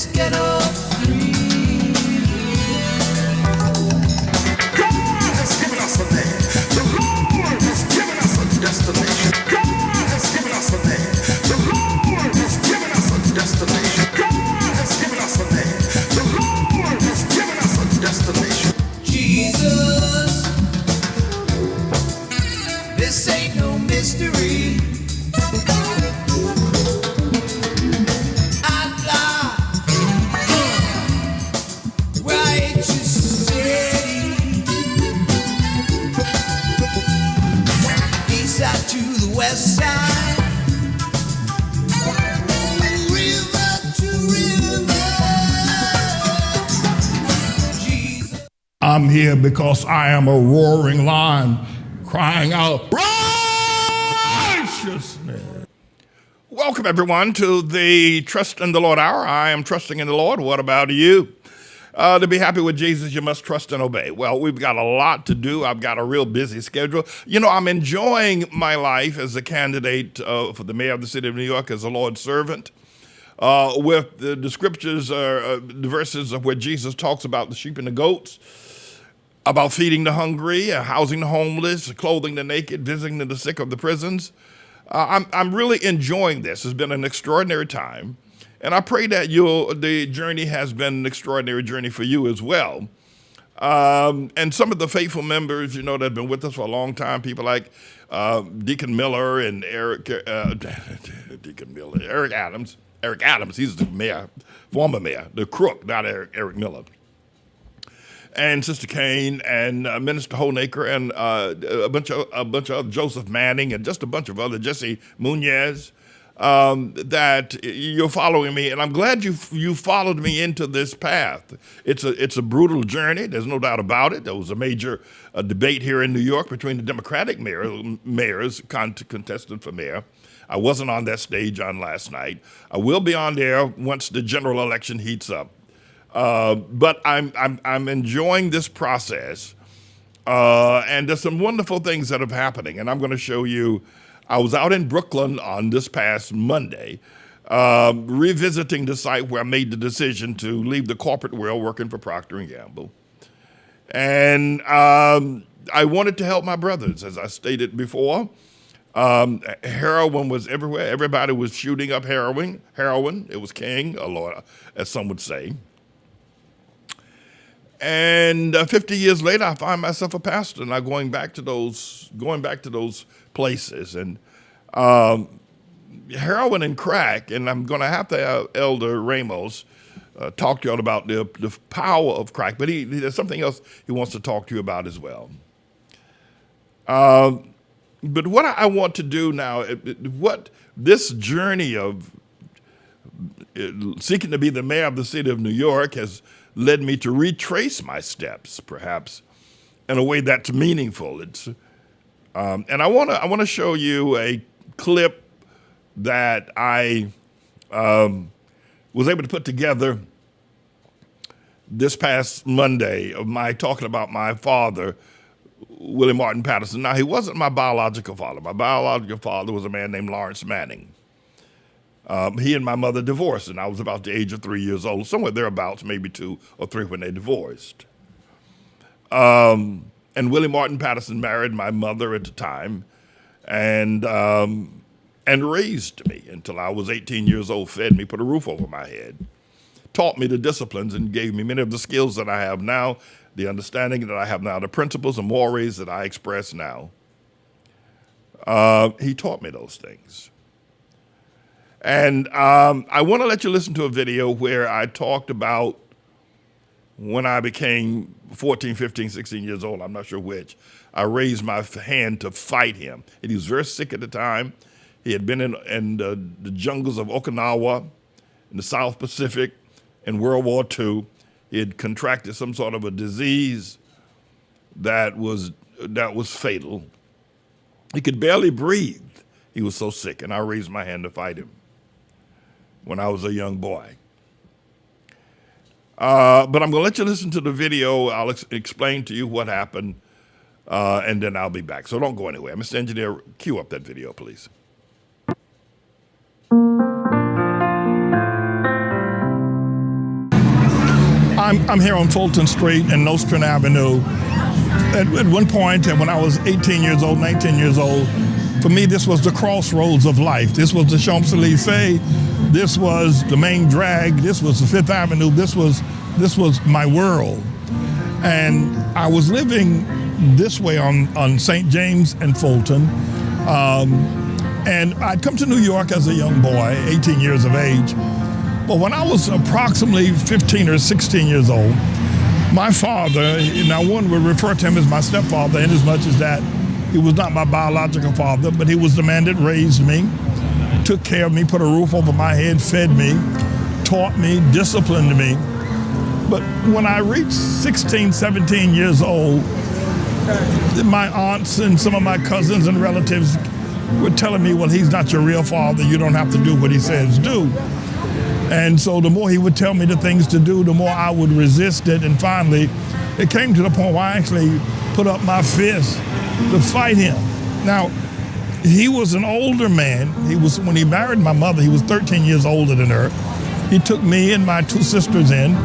this ghetto free. God has given us a man. The Lord has given us a destination. God has given us a man. The Lord has given us a destination. God has given us a man. The Lord has given us a destination. Jesus, this ain't no mystery. To the west side, river to river. Jesus. I'm here because I am a roaring lion crying out righteousness. Welcome, everyone, to the Trust in the Lord Hour. I am trusting in the Lord. What about you? To be happy with Jesus, you must trust and obey. Well, we've got a lot to do. I've got a real busy schedule. You know, I'm enjoying my life as a candidate for the mayor of the city of New York as a Lord's servant. With the scriptures, the verses of where Jesus talks about the sheep and the goats, about feeding the hungry, housing the homeless, clothing the naked, visiting the sick of the prisons. I'm really enjoying this. It's been an extraordinary time. And I pray that the journey has been an extraordinary journey for you as well. And some of the faithful members, that have been with us for a long time, people like Deacon Miller and Eric Adams. Eric Adams, he's the mayor, former mayor, the crook, not Eric Miller. And Sister Kane and Minister Honaker and a bunch of Joseph Manning and just a bunch of other, Jesse Munoz. That you're following me, and I'm glad you followed me into this path. It's a brutal journey. There's no doubt about it. There was a major debate here in New York between the Democratic mayors contested for mayor. I wasn't on that stage on last night. I will be on there once the general election heats up. But I'm enjoying this process, and there's some wonderful things that are happening, and I'm going to show you. I was out in Brooklyn on this past Monday, revisiting the site where I made the decision to leave the corporate world working for Procter & Gamble. And I wanted to help my brothers, as I stated before. Heroin was everywhere. Everybody was shooting up heroin. It was king, as some would say. And 50 years later, I find myself a pastor, and I'm going back to those places. And heroin and crack, and I'm going to have to have Elder Ramos talk to you all about the power of crack, but there's something else he wants to talk to you about as well. But what I want to do now, what this journey of seeking to be the mayor of the city of New York has led me to retrace my steps, perhaps, in a way that's meaningful. And I want to show you a clip that I was able to put together this past Monday of my talking about my father, Willie Martin Patterson. Now, he wasn't my biological father. My biological father was a man named Lawrence Manning. He and my mother divorced, and I was about the age of 3 years old, somewhere thereabouts, maybe 2 or 3 when they divorced. And Willie Martin Patterson married my mother at the time and raised me until I was 18 years old, fed me, put a roof over my head, taught me the disciplines, and gave me many of the skills that I have now, the understanding that I have now, the principles and mores that I express now. He taught me those things. And I want to let you listen to a video where I talked about when I became 14, 15, 16 years old, I'm not sure which, I raised my hand to fight him. And he was very sick at the time. He had been in the jungles of Okinawa, in the South Pacific, in World War II. He had contracted some sort of a disease that was fatal. He could barely breathe. He was so sick, and I raised my hand to fight him when I was a young boy. But I'm going to let you listen to the video. I'll explain to you what happened, and then I'll be back. So don't go anywhere. Mr. Engineer, cue up that video, please. I'm here on Fulton Street and Nostrand Avenue. At one point, when I was 18 years old, 19 years old, for me, this was the crossroads of life. This was the Champs-Élysées. This was the main drag. This was the Fifth Avenue. This was my world. And I was living this way on St. James and Fulton. And I'd come to New York as a young boy, 18 years of age. But when I was approximately 15 or 16 years old, my father, now one would refer to him as my stepfather in as much as that he was not my biological father, but he was the man that raised me, took care of me, put a roof over my head, fed me, taught me, disciplined me. But when I reached 16, 17 years old, my aunts and some of my cousins and relatives were telling me, well, he's not your real father. You don't have to do what he says do. And so the more he would tell me the things to do, the more I would resist it. And finally, it came to the point where I actually put up my fist to fight him. Now, he was an older man. When he married my mother, he was 13 years older than her. He took me and my two sisters in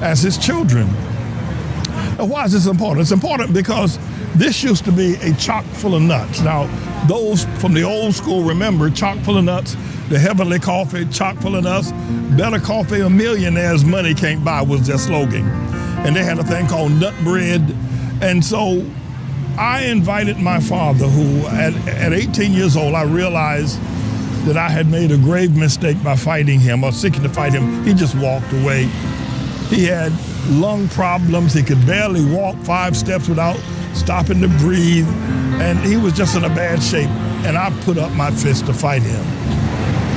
as his children. Now, why is this important? It's important because this used to be a chock full of nuts. Now, those from the old school remember chock full of nuts, the heavenly coffee, chock full of nuts, better coffee a millionaire's money can't buy was their slogan. And they had a thing called nut bread. And so I invited my father, who at 18 years old, I realized that I had made a grave mistake by fighting him or seeking to fight him. He just walked away. He had lung problems. He could barely walk 5 steps without stopping to breathe. And he was just in a bad shape. And I put up my fist to fight him.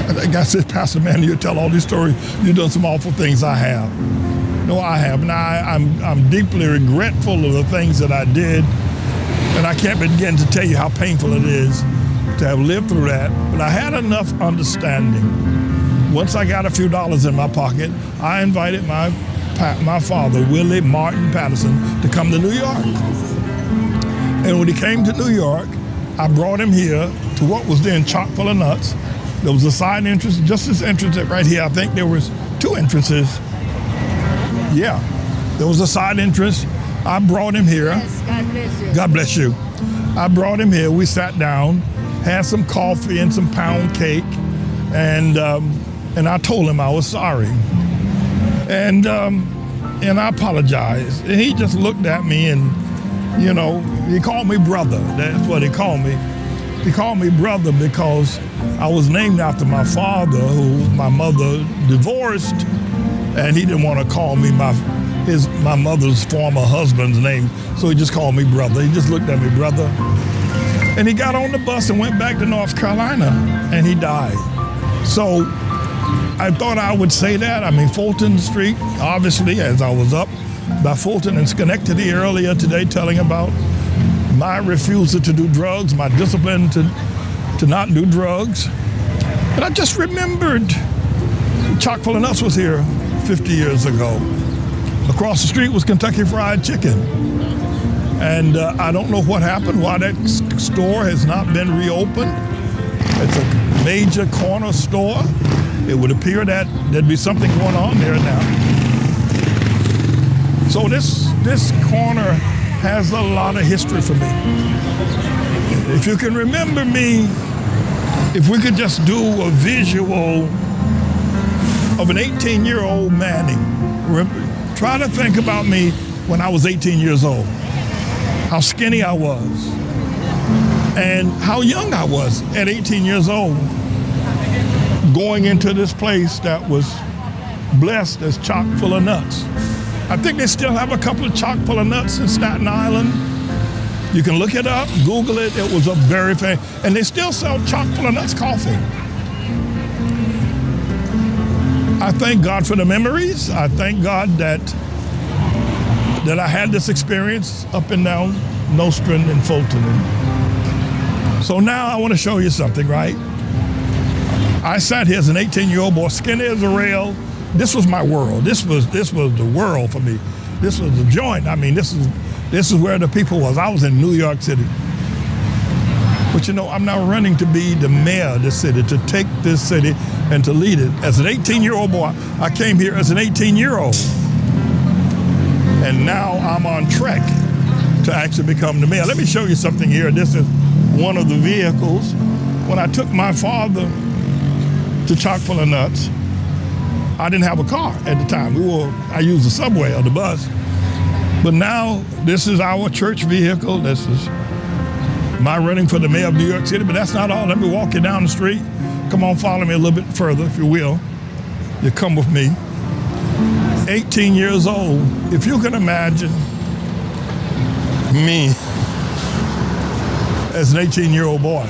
And the guy said, Pastor Man, you tell all these stories. You've done some awful things. I have. No, I have. Now, I'm deeply regretful of the things that I did. And I can't begin to tell you how painful it is to have lived through that. But I had enough understanding. Once I got a few dollars in my pocket, I invited my father, Willie Martin Patterson, to come to New York. And when he came to New York, I brought him here to what was then chock full of nuts. There was a side entrance, just this entrance right here. I think there was 2 entrances. Yeah, there was a side entrance. I brought him here. Yes, God bless you. God bless you. I brought him here. We sat down, had some coffee and some pound cake, and I told him I was sorry. And I apologized. And he just looked at me and, you know, he called me brother. That's what he called me. He called me brother because I was named after my father, who my mother divorced, and he didn't want to call me my mother's former husband's name, so he just called me brother. He just looked at me, brother. And he got on the bus and went back to North Carolina, and he died. So I thought I would say that. I mean, Fulton Street, obviously, as I was up by Fulton and Schenectady earlier today, telling about my refusal to do drugs, my discipline to not do drugs. And I just remembered chock full of nuts was here 50 years ago. Across the street was Kentucky Fried Chicken. And I don't know what happened, why that store has not been reopened. It's a major corner store. It would appear that there'd be something going on there now. So this corner has a lot of history for me. If you can remember me, if we could just do a visual of an 18-year-old Manning. Try to think about me when I was 18 years old, how skinny I was, and how young I was at 18 years old, going into this place that was blessed as chock full of nuts. I think they still have a couple of chock full of nuts in Staten Island. You can look it up, Google it. It was a very famous, and they still sell chock full of nuts coffee. I thank God for the memories. I thank God that I had this experience up and down Nostrand and Fulton. So now I want to show you something, right? I sat here as an 18-year-old boy, skinny as a rail. This was my world. This was the world for me. This was the joint. I mean, this is where the people was. I was in New York City. But you know, I'm now running to be the mayor of this city, to take this city and to lead it. As an 18-year-old boy, I came here as an 18-year-old. And now I'm on track to actually become the mayor. Let me show you something here. This is one of the vehicles. When I took my father to chock full of nuts, I didn't have a car at the time. I used the subway or the bus. But now this is our church vehicle. This is my running for the mayor of New York City. But that's not all. Let me walk you down the street. Come on, follow me a little bit further, if you will. You come with me. 18 years old. If you can imagine me as an 18-year-old boy.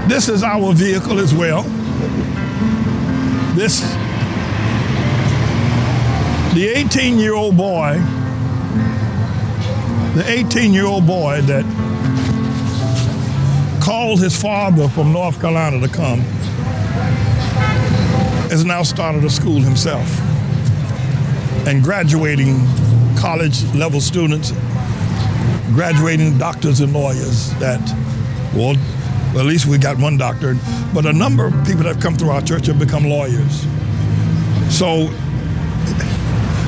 This is our vehicle as well. The 18-year-old boy that called his father from North Carolina to come has now started a school himself and graduating college level students, graduating doctors and lawyers well, at least we got one doctor, but a number of people that have come through our church have become lawyers. So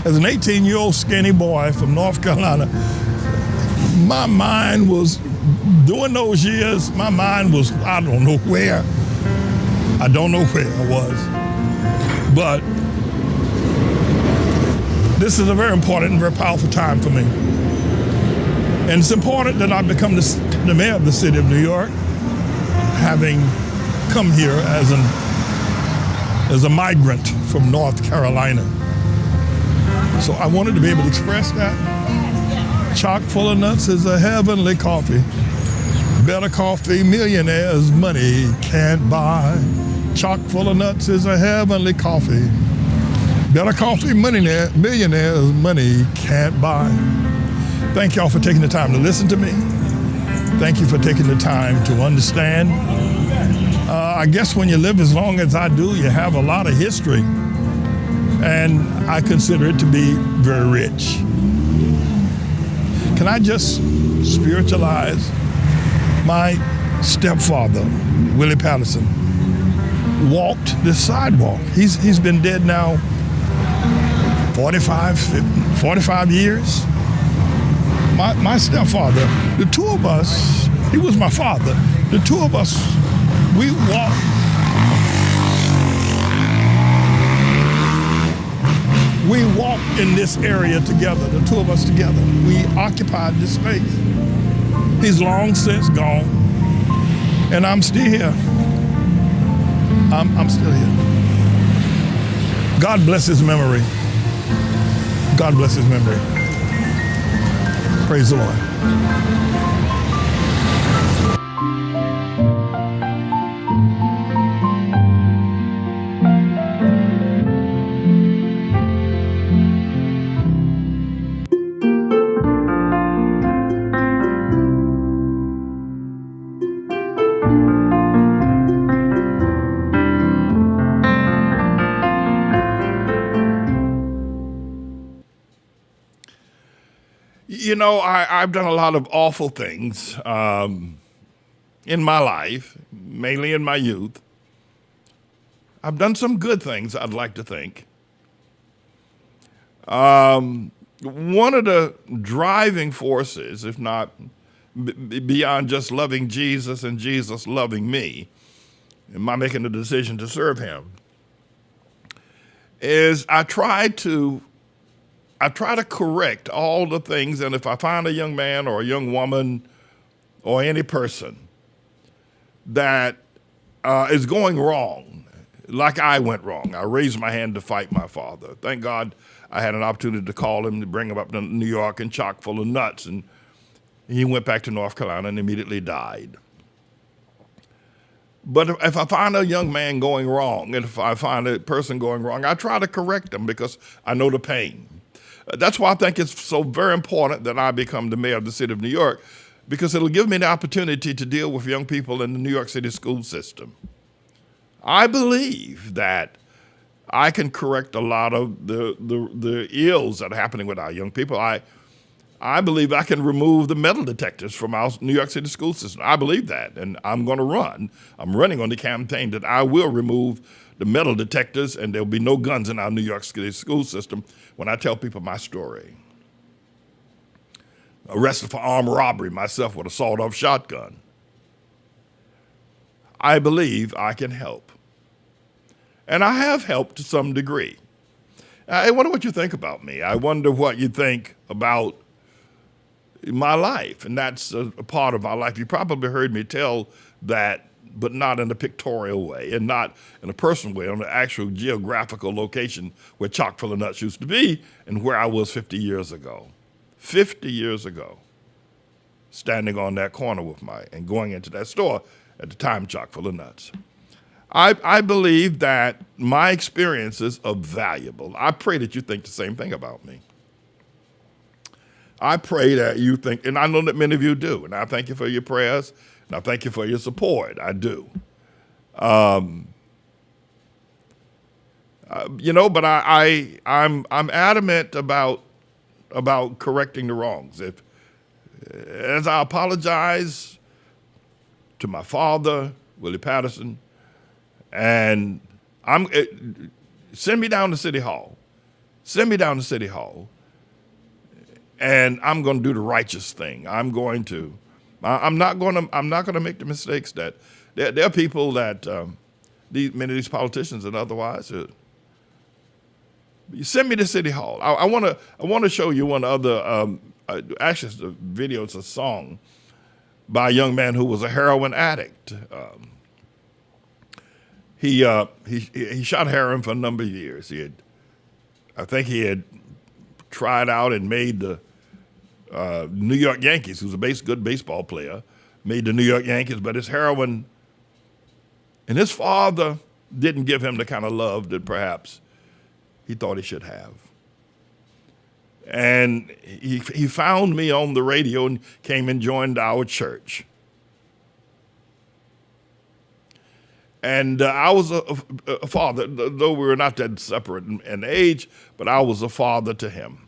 as an 18-year-old skinny boy from North Carolina, my mind was, during those years, my mind was, I don't know where I was. But this is a very important and very powerful time for me. And it's important that I become the mayor of the city of New York, having come here as a migrant from North Carolina. So I wanted to be able to express that. Chock full of nuts is a heavenly coffee. Better coffee millionaires' money can't buy. Chock full of nuts is a heavenly coffee. Better coffee millionaires' money can't buy. Thank y'all for taking the time to listen to me. Thank you for taking the time to understand. I guess when you live as long as I do, you have a lot of history. And I consider it to be very rich. Can I just spiritualize my stepfather, Willie Patterson? Walked this sidewalk. He's been dead now 45 years. My stepfather, the two of us, he was my father. The two of us, we walked in this area together, the two of us together. We occupied this space. He's long since gone, and I'm still here. I'm still here. God bless his memory. God bless his memory. Praise the Lord. You know, I've done a lot of awful things in my life, mainly in my youth. I've done some good things, I'd like to think. One of the driving forces, if not beyond just loving Jesus and Jesus loving me, and my making the decision to serve him, is I try to correct all the things, and if I find a young man or a young woman or any person that is going wrong, like I went wrong, I raised my hand to fight my father. Thank God I had an opportunity to call him, to bring him up to New York and chock full of nuts, and he went back to North Carolina and immediately died. But if I find a young man going wrong, and if I find a person going wrong, I try to correct them because I know the pain. That's why I think it's so very important that I become the mayor of the city of New York, because it'll give me the opportunity to deal with young people in the New York City school system. I believe that I can correct a lot of the ills that are happening with our young people. I I believe I can remove the metal detectors from our New York City school system. I believe that, and I'm going to run. I'm running on the campaign that I will remove the metal detectors, and there'll be no guns in our New York City school system when I tell people my story. Arrested for armed robbery, myself with a sawed-off shotgun. I believe I can help. And I have helped to some degree. I wonder what you think about me. I wonder what you think about my life, and that's a part of my life. You probably heard me tell that, but not in a pictorial way and not in a personal way, on the actual geographical location where chock full of nuts used to be and where I was 50 years ago. 50 years ago, standing on that corner with and going into that store at the time chock full of nuts. I believe that my experiences are valuable. I pray that you think the same thing about me. I pray that you think, and I know that many of you do, and I thank you for your prayers, and I thank you for your support. I do. But I'm adamant about correcting the wrongs. As I apologize to my father, Willie Patterson, and send me down to City Hall. Send me down to City Hall. And I'm going to do the righteous thing. I'm not going to make the mistakes that there are people that many of these politicians and otherwise. You send me to City Hall. I want to show you one other. Actually, it's a video. It's a song by a young man who was a heroin addict. He shot heroin for a number of years. I think he had tried out and made the New York Yankees, who's a good baseball player, made the New York Yankees, but his heroin, and his father didn't give him the kind of love that perhaps he thought he should have. And he found me on the radio and came and joined our church. And I was a father, though we were not that separate in age, but I was a father to him.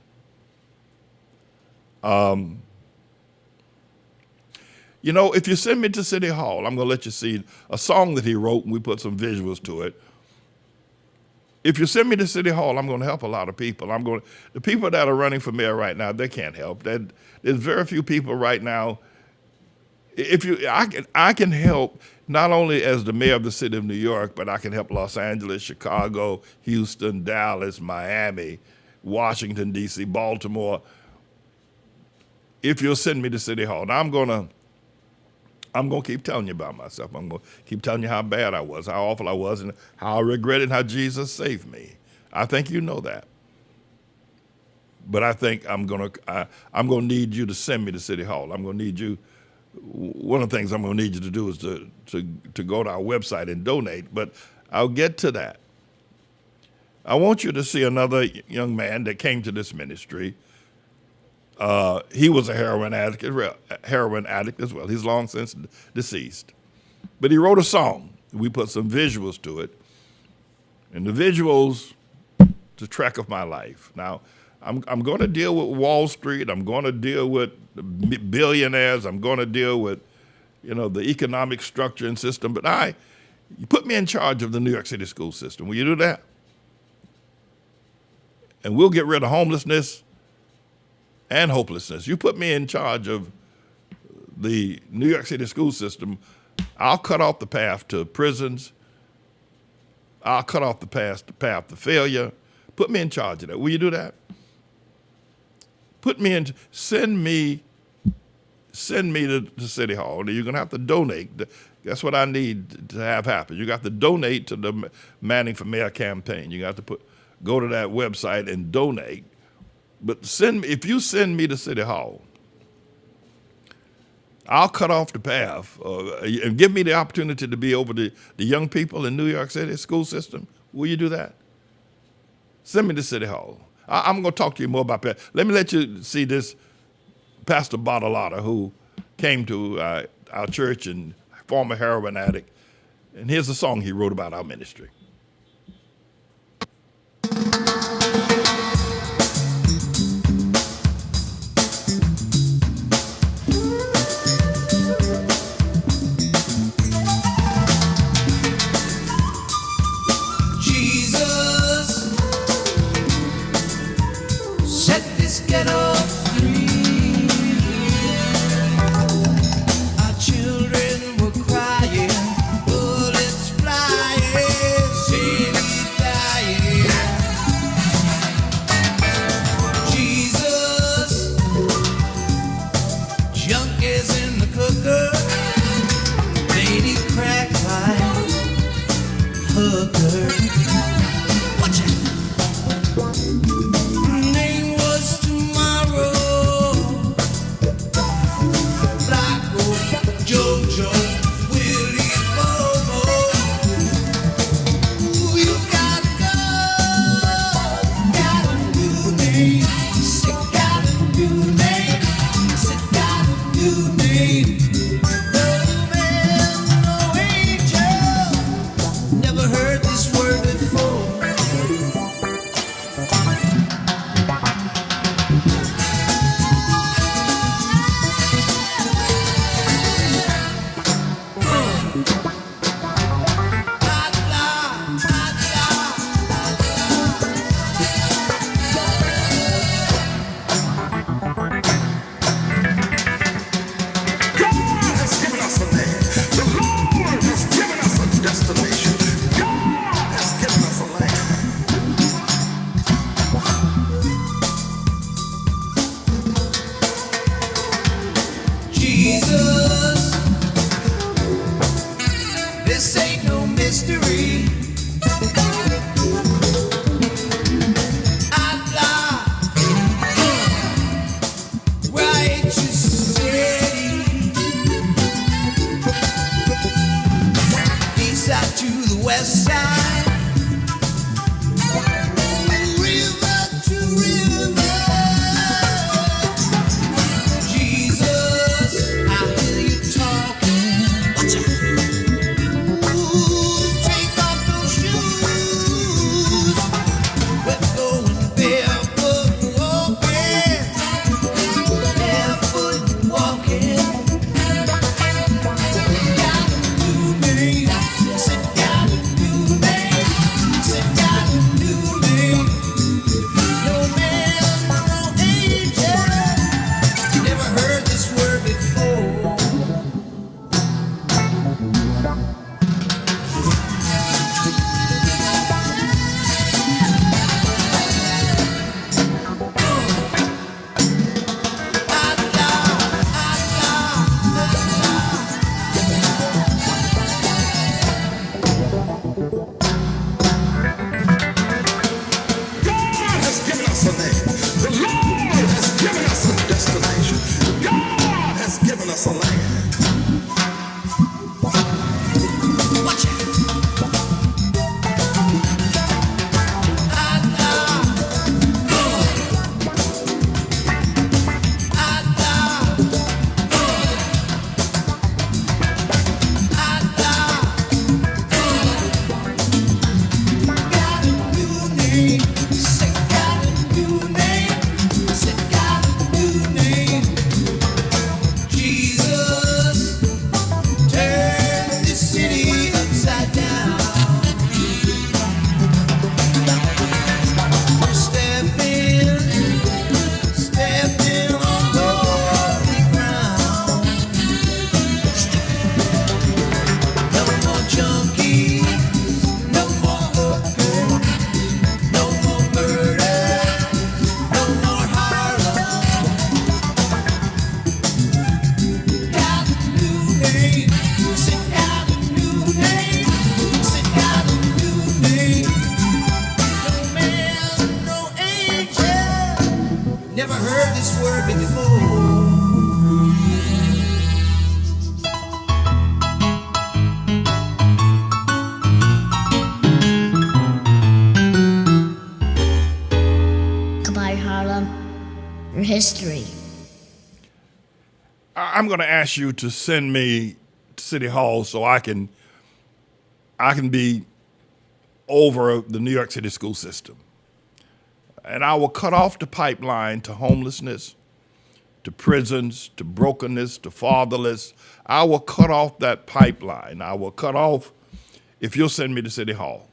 If you send me to City Hall, I'm going to let you see a song that he wrote, and we put some visuals to it. If you send me to City Hall, I'm going to help a lot of people. The people that are running for mayor right now, they can't help. There's very few people right now. I can help not only as the mayor of the city of New York, but I can help Los Angeles, Chicago, Houston, Dallas, Miami, Washington, D.C., Baltimore. If you'll send me to City Hall, now I'm gonna keep telling you about myself. I'm gonna keep telling you how bad I was, how awful I was, and how I regretted how Jesus saved me. I think you know that. But I think I'm gonna need you to send me to City Hall. I'm gonna need you. One of the things I'm going to need you to do is to go to our website and donate, but I'll get to that. I want you to see another young man that came to this ministry. He was a heroin addict as well. He's long since deceased. But he wrote a song. We put some visuals to it. And the visuals, the track of my life. Now, I'm going to deal with Wall Street. I'm going to deal with billionaires. I'm going to deal with, the economic structure and system. But you put me in charge of the New York City school system. Will you do that? And we'll get rid of homelessness and hopelessness. You put me in charge of the New York City school system. I'll cut off the path to prisons. I'll cut off the path to failure. Put me in charge of that. Will you do that? Send me to City Hall. You're going to have to donate. That's what I need to have happen. You got to donate to the Manning for Mayor campaign. You got to go to that website and donate. But if you send me to City Hall, I'll cut off the path and give me the opportunity to be over the young people in New York City school system. Will you do that? Send me to City Hall. I'm going to talk to you more about that. Let me let you see this Pastor Bartolotta, who came to our church and former heroin addict. And here's a song he wrote about our ministry. never heard this word before. Goodbye, Harlem. Your history. I'm going to ask you to send me to City Hall so I can be over the New York City school system. And I will cut off the pipeline to homelessness, to prisons, to brokenness, to fatherless. I will cut off that pipeline. I will cut off if you'll send me to City Hall.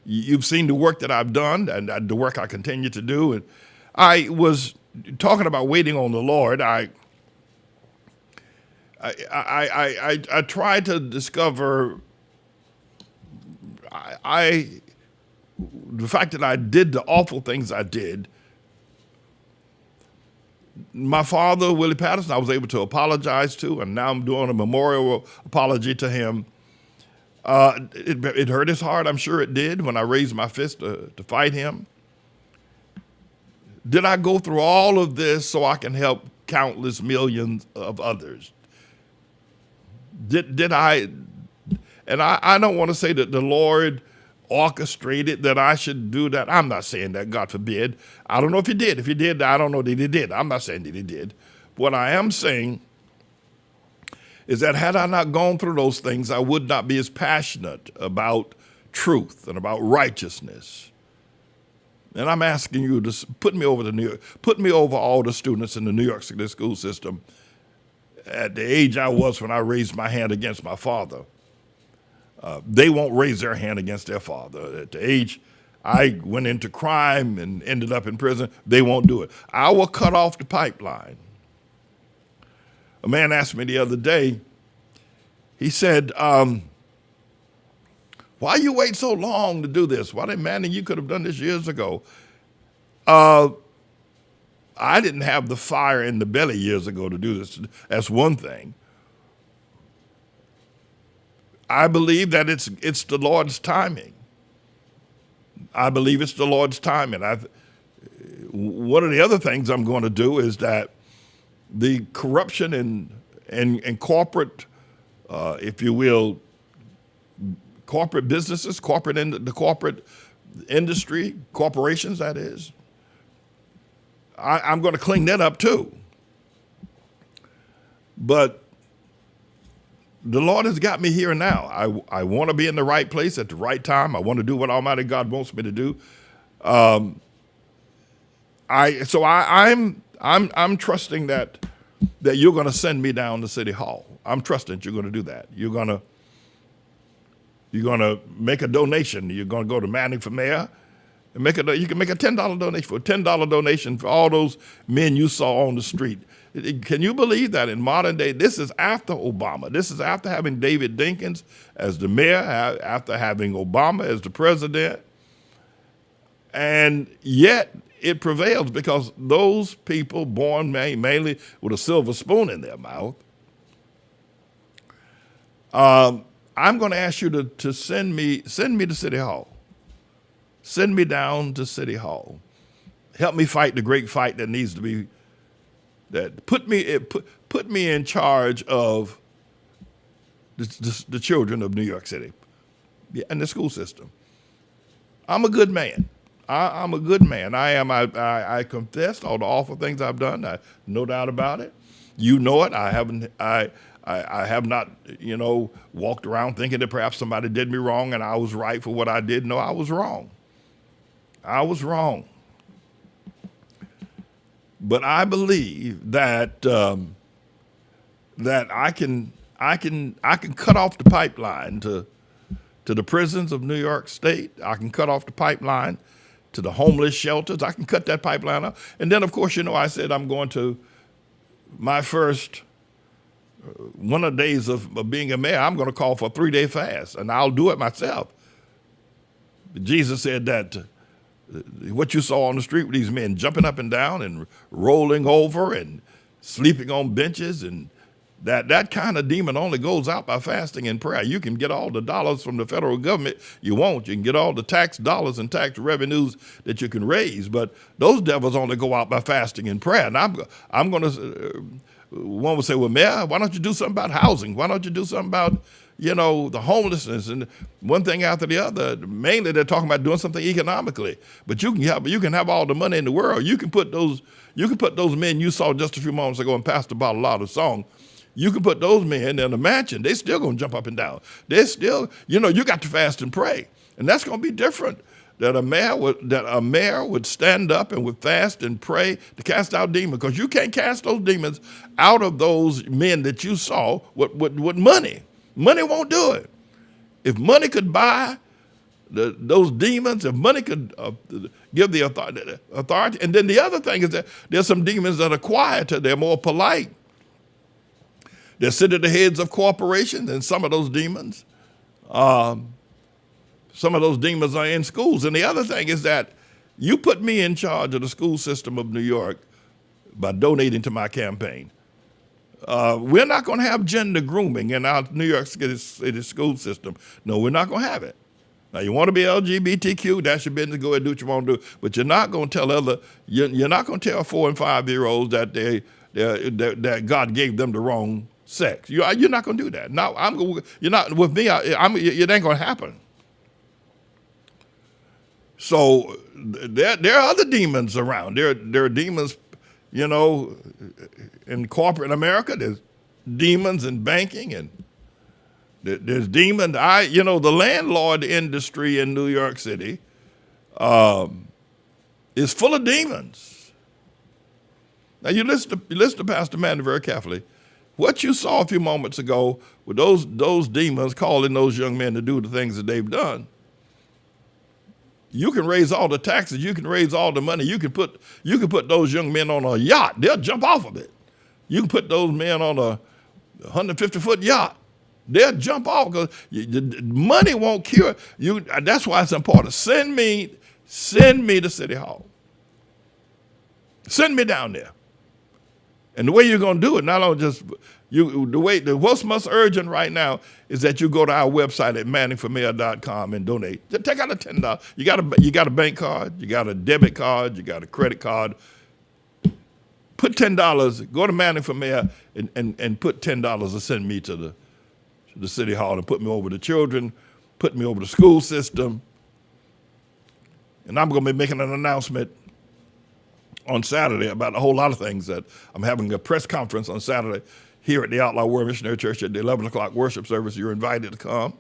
You've seen the work that I've done and the work I continue to do. And I was talking about waiting on the Lord. I tried to discover the fact that I did the awful things I did. My father, Willie Patterson, I was able to apologize to, and now I'm doing a memorial apology to him. It hurt his heart, I'm sure it did, when I raised my fist to fight him. Did I go through all of this so I can help countless millions of others? Did I? And I don't want to say that the Lord orchestrated that I should do that. I'm not saying that, God forbid. I don't know if he did. If he did, I don't know that he did. I'm not saying that he did. What I am saying is that had I not gone through those things, I would not be as passionate about truth and about righteousness. And I'm asking you to put me over all the students in the New York City school system at the age I was when I raised my hand against my father. They won't raise their hand against their father. At the age I went into crime and ended up in prison, they won't do it. I will cut off the pipeline. A man asked me the other day, he said, why you wait so long to do this? Why, Manning, you could have done this years ago. I didn't have the fire in the belly years ago to do this. That's one thing. I believe that it's the Lord's timing. I believe it's the Lord's timing. One of the other things I'm going to do is that the corruption in corporate, if you will, corporate businesses, the corporate industry, corporations, that is, I'm going to clean that up too. But the Lord has got me here now. I want to be in the right place at the right time. I want to do what Almighty God wants me to do. I'm trusting that you're going to send me down to City Hall. I'm trusting that you're going to do that. You're going to make a donation. You're going to go to Manning for mayor and you can make a $10 donation. For a $10 donation for all those men you saw on the street. Can you believe that in modern day, this is after Obama. This is after having David Dinkins as the mayor, after having Obama as the president. And yet it prevails because those people born mainly with a silver spoon in their mouth, I'm going to ask you to send me to City Hall. Send me down to City Hall. Help me fight the great fight that needs to be. That put me in charge of the children of New York City, and the school system. I'm a good man. I'm a good man. I am. I confess all the awful things I've done. No doubt about it. You know it. I have not, walked around thinking that perhaps somebody did me wrong and I was right for what I did. No, I was wrong. I was wrong. But I believe that that I can cut off the pipeline to the prisons of New York State. I can cut off the pipeline to the homeless shelters. I can cut that pipeline off. And then, of course, I said I'm going to my first one of the days of being a mayor. I'm going to call for a 3-day fast, and I'll do it myself. Jesus said that what you saw on the street with these men jumping up and down and rolling over and sleeping on benches and That kind of demon only goes out by fasting and prayer. You can get all the dollars from the federal government you want. You can get all the tax dollars and tax revenues that you can raise, but those devils only go out by fasting and prayer. And I'm going to, one would say, well, Mayor, why don't you do something about housing? Why don't you do something about, the homelessness and one thing after the other? Mainly they're talking about doing something economically, but you can have all the money in the world. You can put those men you saw just a few moments ago in Pastor Bottle's song. You can put those men in a mansion. They're still going to jump up and down. They're still, you got to fast and pray. And that's going to be different. That a mayor would stand up and would fast and pray to cast out demons. Because you can't cast those demons out of those men that you saw with money. Money won't do it. If money could buy those demons, if money could give the authority. And then the other thing is that there's some demons that are quieter. They're more polite. They sit at the heads of corporations, and some of those demons are in schools. And the other thing is that you put me in charge of the school system of New York by donating to my campaign. We're not going to have gender grooming in our New York City school system. No, we're not going to have it. Now, you want to be LGBTQ, that's your business. Go ahead and do what you want to do. But you're not going to tell you're not going to tell 4- and 5-year-olds that that God gave them the wrong sex. You're not going to do that. Now, you're not with me. It ain't going to happen. So there are other demons around. There are demons, in corporate America. There's demons in banking, and there's demons. The landlord industry in New York City is full of demons. Now you listen to Pastor Manny very carefully. What you saw a few moments ago with those demons calling those young men to do the things that they've done. You can raise all the taxes. You can raise all the money. You can put those young men on a yacht. They'll jump off of it. You can put those men on a 150-foot yacht. They'll jump off because money won't cure you. That's why it's important. Send me to City Hall. Send me down there. And the way you're going to do it, not only just what's most urgent right now is that you go to our website at manningformayor.com and donate. Just take out a $10. You got a bank card, you got a debit card, you got a credit card. Put $10. Go to Manning for Mayor and put $10 to send me to the City Hall and put me over the children, put me over the school system. And I'm going to be making an announcement on Saturday about a whole lot of things. That I'm having a press conference on Saturday here at the Outlaw Word Missionary Church at the 11 o'clock worship service. You're invited to come.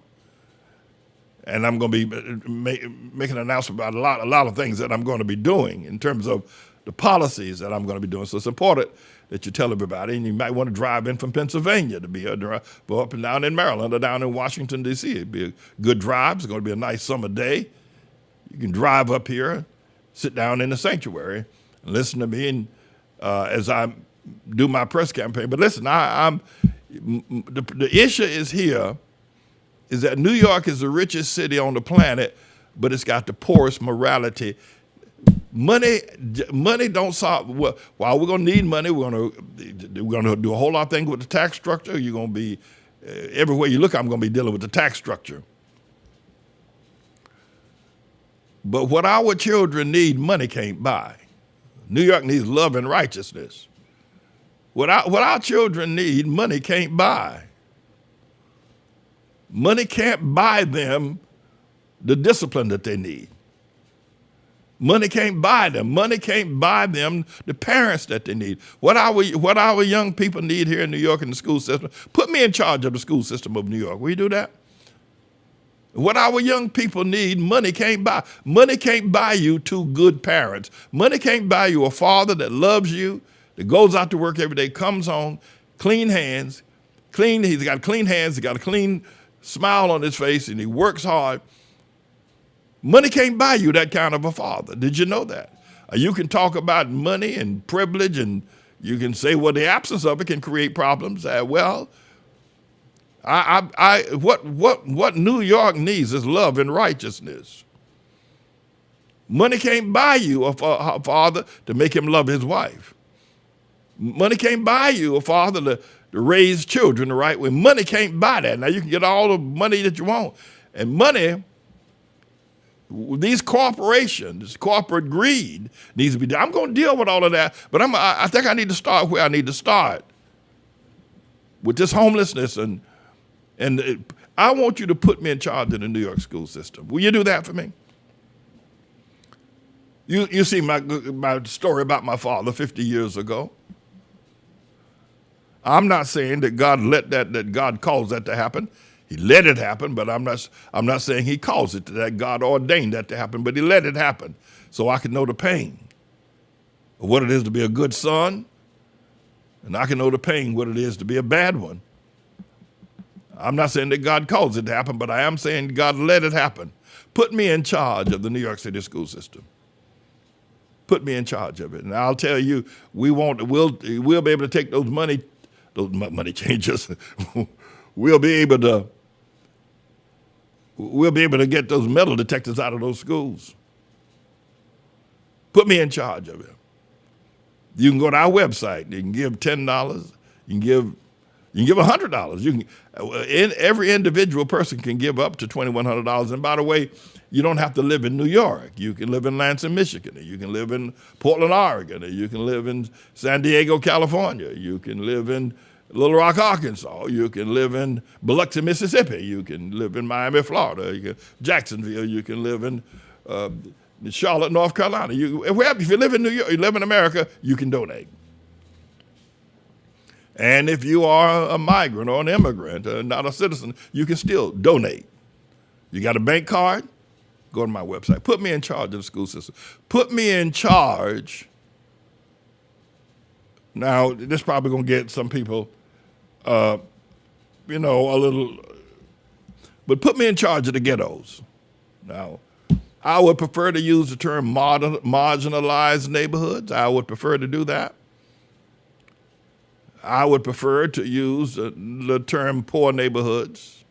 And I'm going to be making an announcement about a lot of things that I'm going to be doing in terms of the policies that I'm going to be doing. So it's important that you tell everybody, and you might want to drive in from Pennsylvania to be go up and down in Maryland or down in Washington, D.C. It'd be a good drive. It's going to be a nice summer day. You can drive up here, sit down in the sanctuary, and listen to me and as I do my press campaign. But listen, the issue is here is that New York is the richest city on the planet, but it's got the poorest morality. Money don't solve. Well, while we're going to need money, we're going to do a whole lot of things with the tax structure. You're going to be everywhere you look. I'm going to be dealing with the tax structure. But what our children need, money can't buy. New York needs love and righteousness. What our children need, money can't buy. Money can't buy them the discipline that they need. Money can't buy them. Money can't buy them the parents that they need. What our young people need here in New York in the school system, put me in charge of the school system of New York. Will you do that? What our young people need, money can't buy. Money can't buy you two good parents. Money can't buy you a father that loves you, that goes out to work every day, comes home, clean hands, he's got clean hands, he's got a clean smile on his face, and he works hard. Money can't buy you that kind of a father. Did you know that? You can talk about money and privilege, and you can say, well, the absence of it can create problems. What New York needs is love and righteousness. Money can't buy you a father to make him love his wife. Money can't buy you a father to raise children the right way. Money can't buy that. Now, you can get all the money that you want. And money, these corporations, corporate greed needs to be done. I'm going to deal with all of that, but I think I need to start where I need to start with this homelessness. And I want you to put me in charge of the New York school system. Will you do that for me? You see my story about my father 50 years ago. I'm not saying that God that God caused that to happen. He let it happen, but I'm not saying he caused it, that God ordained that to happen, but he let it happen so I can know the pain of what it is to be a good son, and I can know the pain what it is to be a bad one. I'm not saying that God caused it to happen, but I am saying God let it happen. Put me in charge of the New York City school system. Put me in charge of it, and I'll tell you, we'll be able to take those money changers. We'll be able to get those metal detectors out of those schools. Put me in charge of it. You can go to our website. You can give $10. You can give $100. Every individual person can give up to $2,100. And by the way, you don't have to live in New York. You can live in Lansing, Michigan. Or you can live in Portland, Oregon. Or you can live in San Diego, California. You can live in Little Rock, Arkansas. You can live in Biloxi, Mississippi. You can live in Miami, Florida. Jacksonville. You can live in Charlotte, North Carolina. If you live in New York, you live in America, you can donate. And if you are a migrant or an immigrant, not a citizen, you can still donate. You got a bank card? Go to my website. Put me in charge of the school system. Put me in charge. Now, this is probably going to get some people, a little, but put me in charge of the ghettos. Now, I would prefer to use the term marginalized neighborhoods. I would prefer to do that. I would prefer to use the term poor neighborhoods.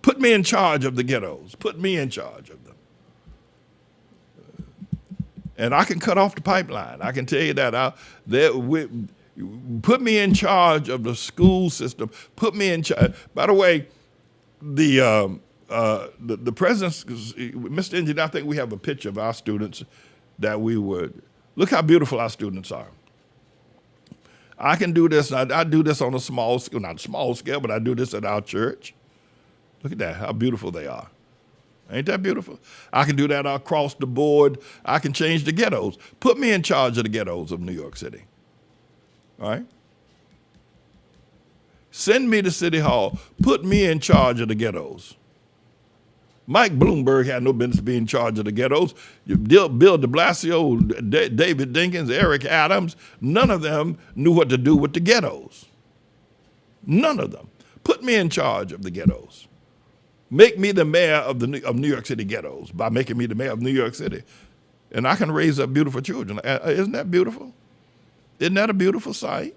Put me in charge of the ghettos. Put me in charge of them. And I can cut off the pipeline. I can tell you that. Put me in charge of the school system. Put me in charge. By the way, the president's, Mr. Engineer, I think we have a picture of our students that we would, look how beautiful our students are. I can do this, I do this on a small scale, not small scale, but I do this at our church. Look at that, how beautiful they are. Ain't that beautiful? I can do that across the board. I can change the ghettos. Put me in charge of the ghettos of New York City. All right? Send me to City Hall. Put me in charge of the ghettos. Mike Bloomberg had no business being in charge of the ghettos. Bill de Blasio, David Dinkins, Eric Adams, none of them knew what to do with the ghettos. None of them. Put me in charge of the ghettos. Make me the mayor of New York City ghettos by making me the mayor of New York City. And I can raise up beautiful children. Isn't that beautiful? Isn't that a beautiful sight?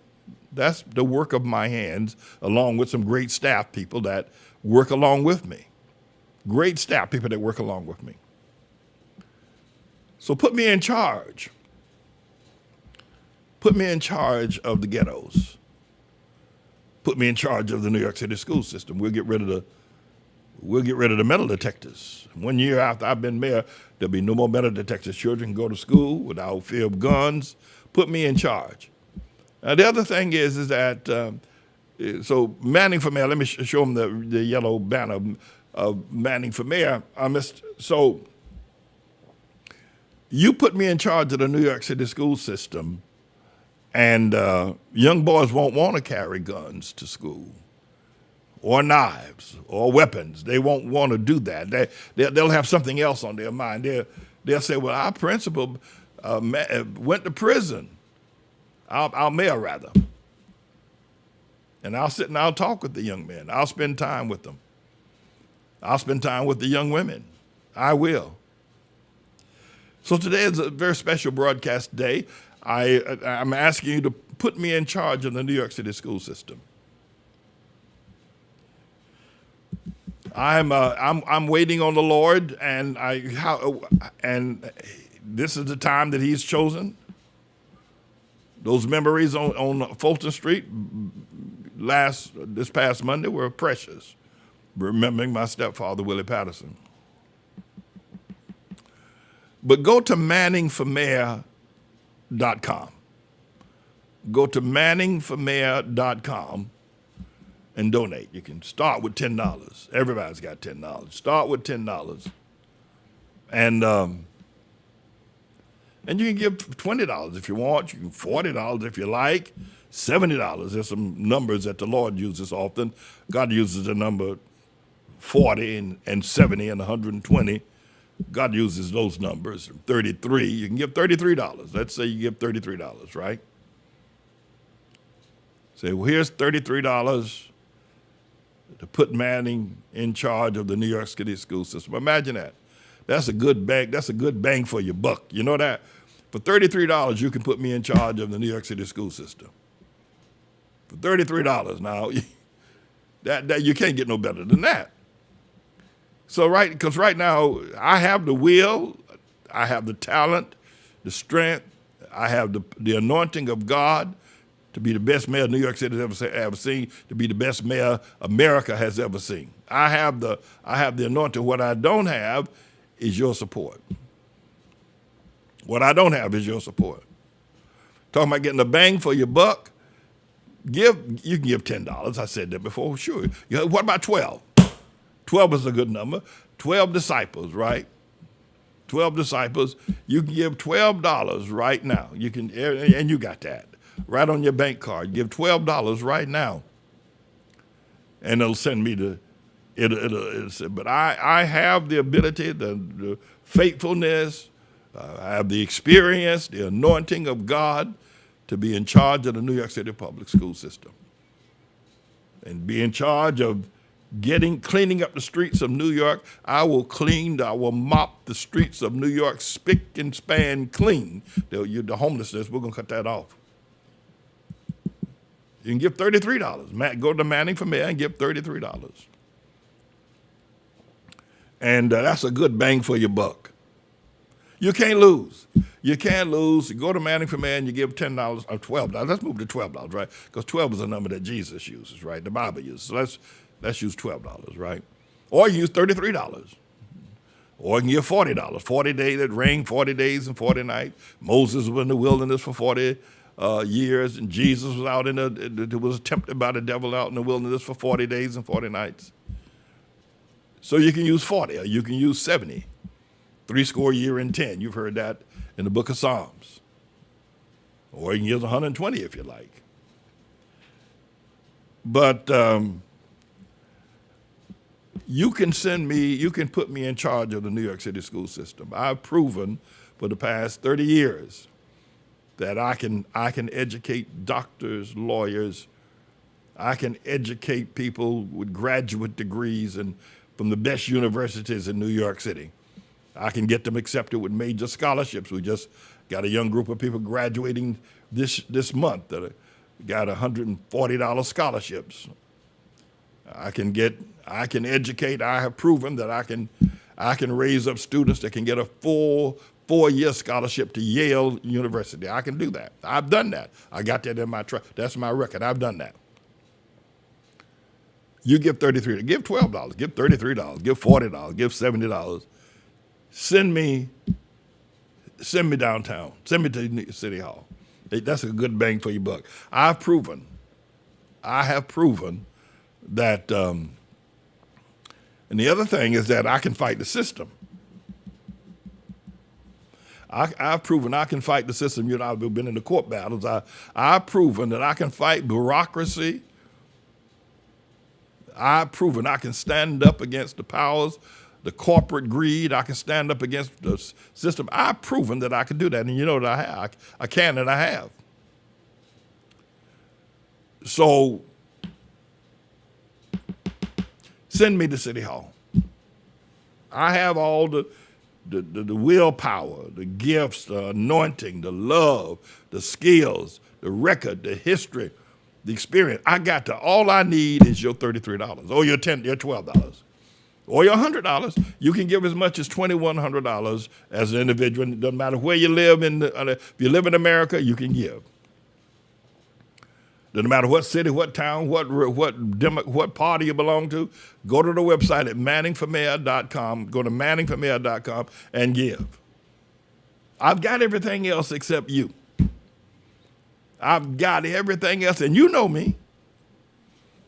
That's the work of my hands, along with some great staff people that work along with me. Great staff people that work along with me. So put me in charge. Put me in charge of the ghettos. Put me in charge of the New York City school system. We'll get rid of the metal detectors. 1 year after I've been mayor, there'll be no more metal detectors. Children can go to school without fear of guns. Put me in charge. Now, the other thing is that, so Manning for mayor, let me show them the yellow banner of Manning for mayor. So you put me in charge of the New York City school system, and young boys won't want to carry guns to school or knives or weapons. They won't want to do that. They'll have something else on their mind. They'll say, well, our principal went to prison, our mayor rather. And I'll sit and I'll talk with the young men. I'll spend time with them. I'll spend time with the young women. I will. So today is a very special broadcast day. I'm asking you to put me in charge of the New York City school system. I'm waiting on the Lord, and this is the time that He's chosen. Those memories on Fulton Street this past Monday were precious, remembering my stepfather, Willie Patterson. But go to manningformayor.com. Go to manningformayor.com and donate. You can start with $10. Everybody's got $10. Start with $10. And you can give $20 if you want. You can $40 if you like. $70. There's some numbers that the Lord uses often. God uses the number 40 and 70 and 120. God uses those numbers. 33. You can give $33. Let's say you give $33, right? Say, well, here's $33 to put Manning in charge of the New York City school system. Imagine that. That's a good bang. That's a good bang for your buck. You know that? For $33, you can put me in charge of the New York City school system. For $33 now, that you can't get no better than that. So because right now I have the will, I have the talent, the strength, I have the anointing of God to be the best mayor New York City has ever seen, to be the best mayor America has ever seen. I have the anointing. What I don't have is your support. What I don't have is your support. Talking about getting a bang for your buck, you can give $10. I said that before, sure. What about 12? 12 is a good number. 12 disciples, right? 12 disciples. You can give $12 right now. You can, and you got that right on your bank card. Give $12 right now, and it'll send me but I have the ability, the faithfulness, I have the experience, the anointing of God to be in charge of the New York City public school system and be in charge of cleaning up the streets of New York. I will mop the streets of New York spick and span clean. The homelessness, we're going to cut that off. You can give $33. Go to Manning for Mayor and give $33. And that's a good bang for your buck. You can't lose. You can't lose. You go to Manning for Mayor and you give $10 or $12. Let's move to $12, right? Because 12 is a number that Jesus uses, right? The Bible uses. So let's use $12, right? Or you use $33. Or you can give $40. 40 days, it rained 40 days and 40 nights. Moses was in the wilderness for 40 years, and Jesus was was tempted by the devil out in the wilderness for 40 days and 40 nights. So you can use 40, or you can use 70. 70 years and 10. You've heard that in the book of Psalms. Or you can use 120 if you like. But you can put me in charge of the New York City school system. I've proven for the past 30 years that I can educate doctors, lawyers. I can educate people with graduate degrees and from the best universities in New York City. I can get them accepted with major scholarships. We just got a young group of people graduating this month that got $140 scholarships. I can educate. I have proven that I can raise up students that can get a full 4-year scholarship to Yale University. I can do that. I've done that. I got that in my that's my record. I've done that. You give $33, give $12, give $33, give $40, give $70. Send me downtown. Send me to City Hall. That's a good bang for your buck. I have proven that, and the other thing is that I can fight the system. I've proven I can fight the system. You know, I've been in the court battles. I've proven that I can fight bureaucracy. I've proven I can stand up against the powers, the corporate greed. I can stand up against the system. I've proven that I can do that, and you know that I have. I can, and I have. So send me to City Hall. I have all the willpower, the gifts, the anointing, the love, the skills, the record, the history, the experience. All I need is your $33 or your $12 or your $100. You can give as much as $2,100 as an individual. It doesn't matter where you live. If you live in America, you can give. No matter what city, what town, what party you belong to, go to the website at manningformayor.com. Go to manningformayor.com and give. I've got everything else except you. I've got everything else, and you know me.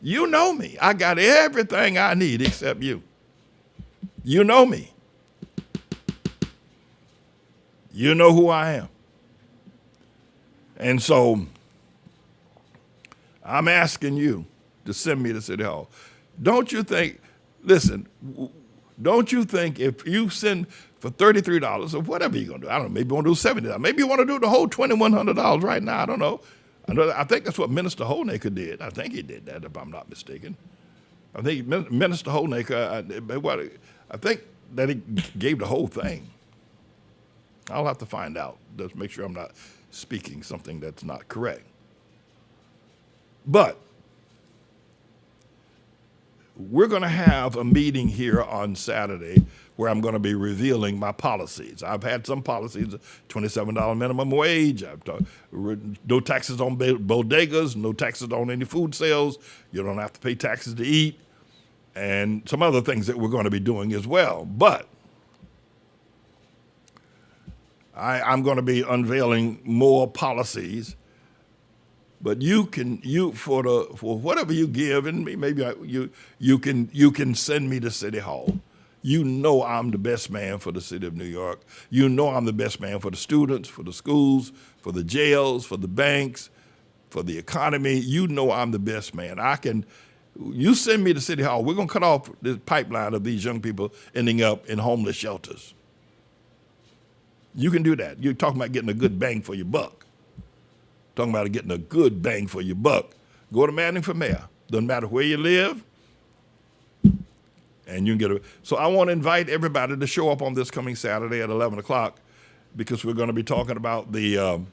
You know me. I got everything I need except you. You know me. You know who I am. And so I'm asking you to send me to City Hall. Don't you think, listen, don't you think if you send for $33 or whatever you're going to do, I don't know, maybe you want to do $70, maybe you want to do the whole $2,100 right now, I don't know. I think that's what Minister Holnaker did. I think he did that, if I'm not mistaken. I think Minister Holnaker, I think that he gave the whole thing. I'll have to find out, just make sure I'm not speaking something that's not correct. But we're going to have a meeting here on Saturday where I'm going to be revealing my policies. I've had some policies, $27 minimum wage, no taxes on bodegas, no taxes on any food sales, you don't have to pay taxes to eat, and some other things that we're going to be doing as well. But I'm going to be unveiling more policies. But for whatever you give, and maybe you can send me to City Hall. You know I'm the best man for the city of New York. You know I'm the best man for the students, for the schools, for the jails, for the banks, for the economy. You know I'm the best man. You send me to City Hall, we're going to cut off this pipeline of these young people ending up in homeless shelters. You can do that. You're talking about getting a good bang for your buck. Talking about getting a good bang for your buck. Go to Manning for mayor. Doesn't matter where you live. And you can get So I want to invite everybody to show up on this coming Saturday at 11 o'clock because we're going to be talking about the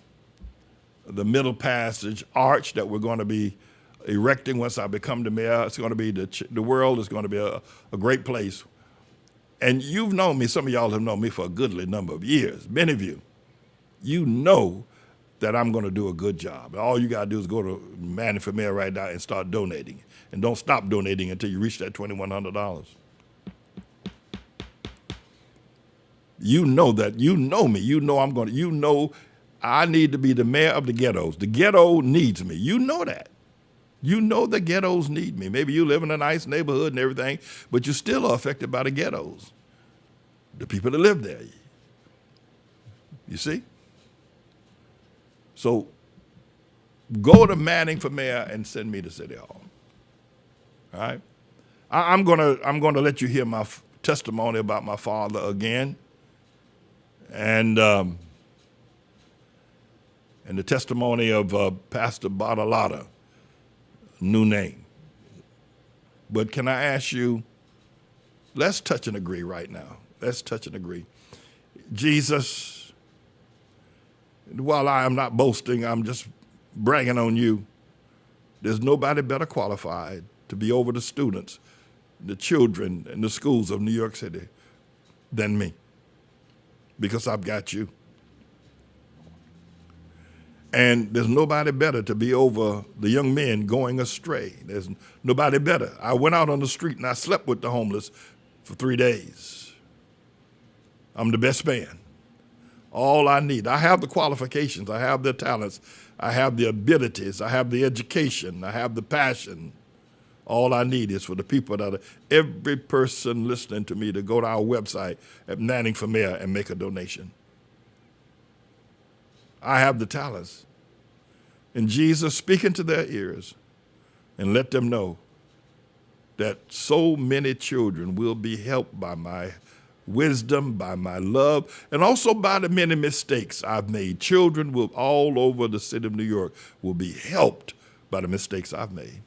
Middle Passage arch that we're going to be erecting once I become the mayor. It's going to be, the world is going to be a great place. And you've known me, some of y'all have known me for a goodly number of years, many of you. You know that I'm going to do a good job. All you got to do is go to Manning for Mayor right now and start donating. And don't stop donating until you reach that $2,100. You know that. You know me. You know I need to be the mayor of the ghettos. The ghetto needs me. You know that. You know the ghettos need me. Maybe you live in a nice neighborhood and everything, but you still are affected by the ghettos, the people that live there. You see? So go to Manning for mayor and send me to City Hall. All right? I'm gonna let you hear my testimony about my father again, and the testimony of Pastor Bartolotta, new name. But can I ask you, let's touch and agree right now. Let's touch and agree. Jesus, while I am not boasting, I'm just bragging on you. There's nobody better qualified to be over the students, the children, and the schools of New York City than me, because I've got you. And there's nobody better to be over the young men going astray. There's nobody better. I went out on the street and I slept with the homeless for 3 days. I'm the best man. All I need. I have the qualifications. I have the talents. I have the abilities. I have the education. I have the passion. All I need is for the people every person listening to me to go to our website at Manning for Mayor and make a donation. I have the talents. And Jesus, speak into their ears and let them know that so many children will be helped by my wisdom, by my love, and also by the many mistakes I've made. Children will all over the city of New York will be helped by the mistakes I've made.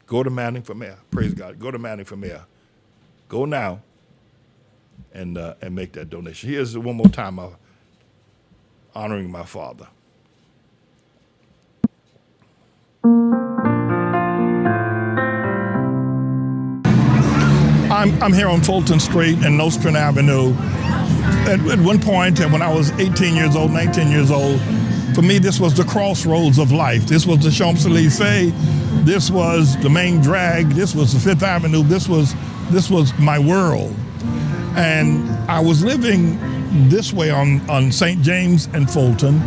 Go to Manning for Mayor. Praise God. Go to Manning for Mayor. Go now and make that donation. Here's one more time. Honoring my father. I'm here on Fulton Street and Nostrand Avenue. At one point, when I was 18 years old, 19 years old, For me, this was the crossroads of life. This was the Champs-Élysées. This was the main drag. This was the Fifth Avenue. This was my world. And I was living this way on St. James and Fulton.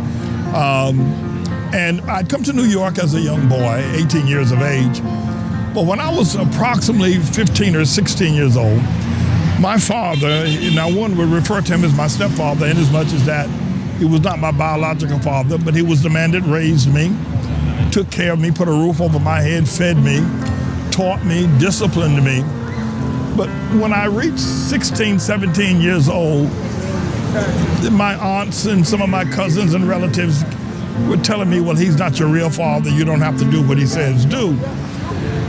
And I'd come to New York as a young boy, 18 years of age. But when I was approximately 15 or 16 years old, my father, now one would refer to him as my stepfather in as much as that he was not my biological father, but he was the man that raised me, took care of me, put a roof over my head, fed me, taught me, disciplined me. But when I reached 16, 17 years old, my aunts and some of my cousins and relatives were telling me, well, he's not your real father. You don't have to do what he says do.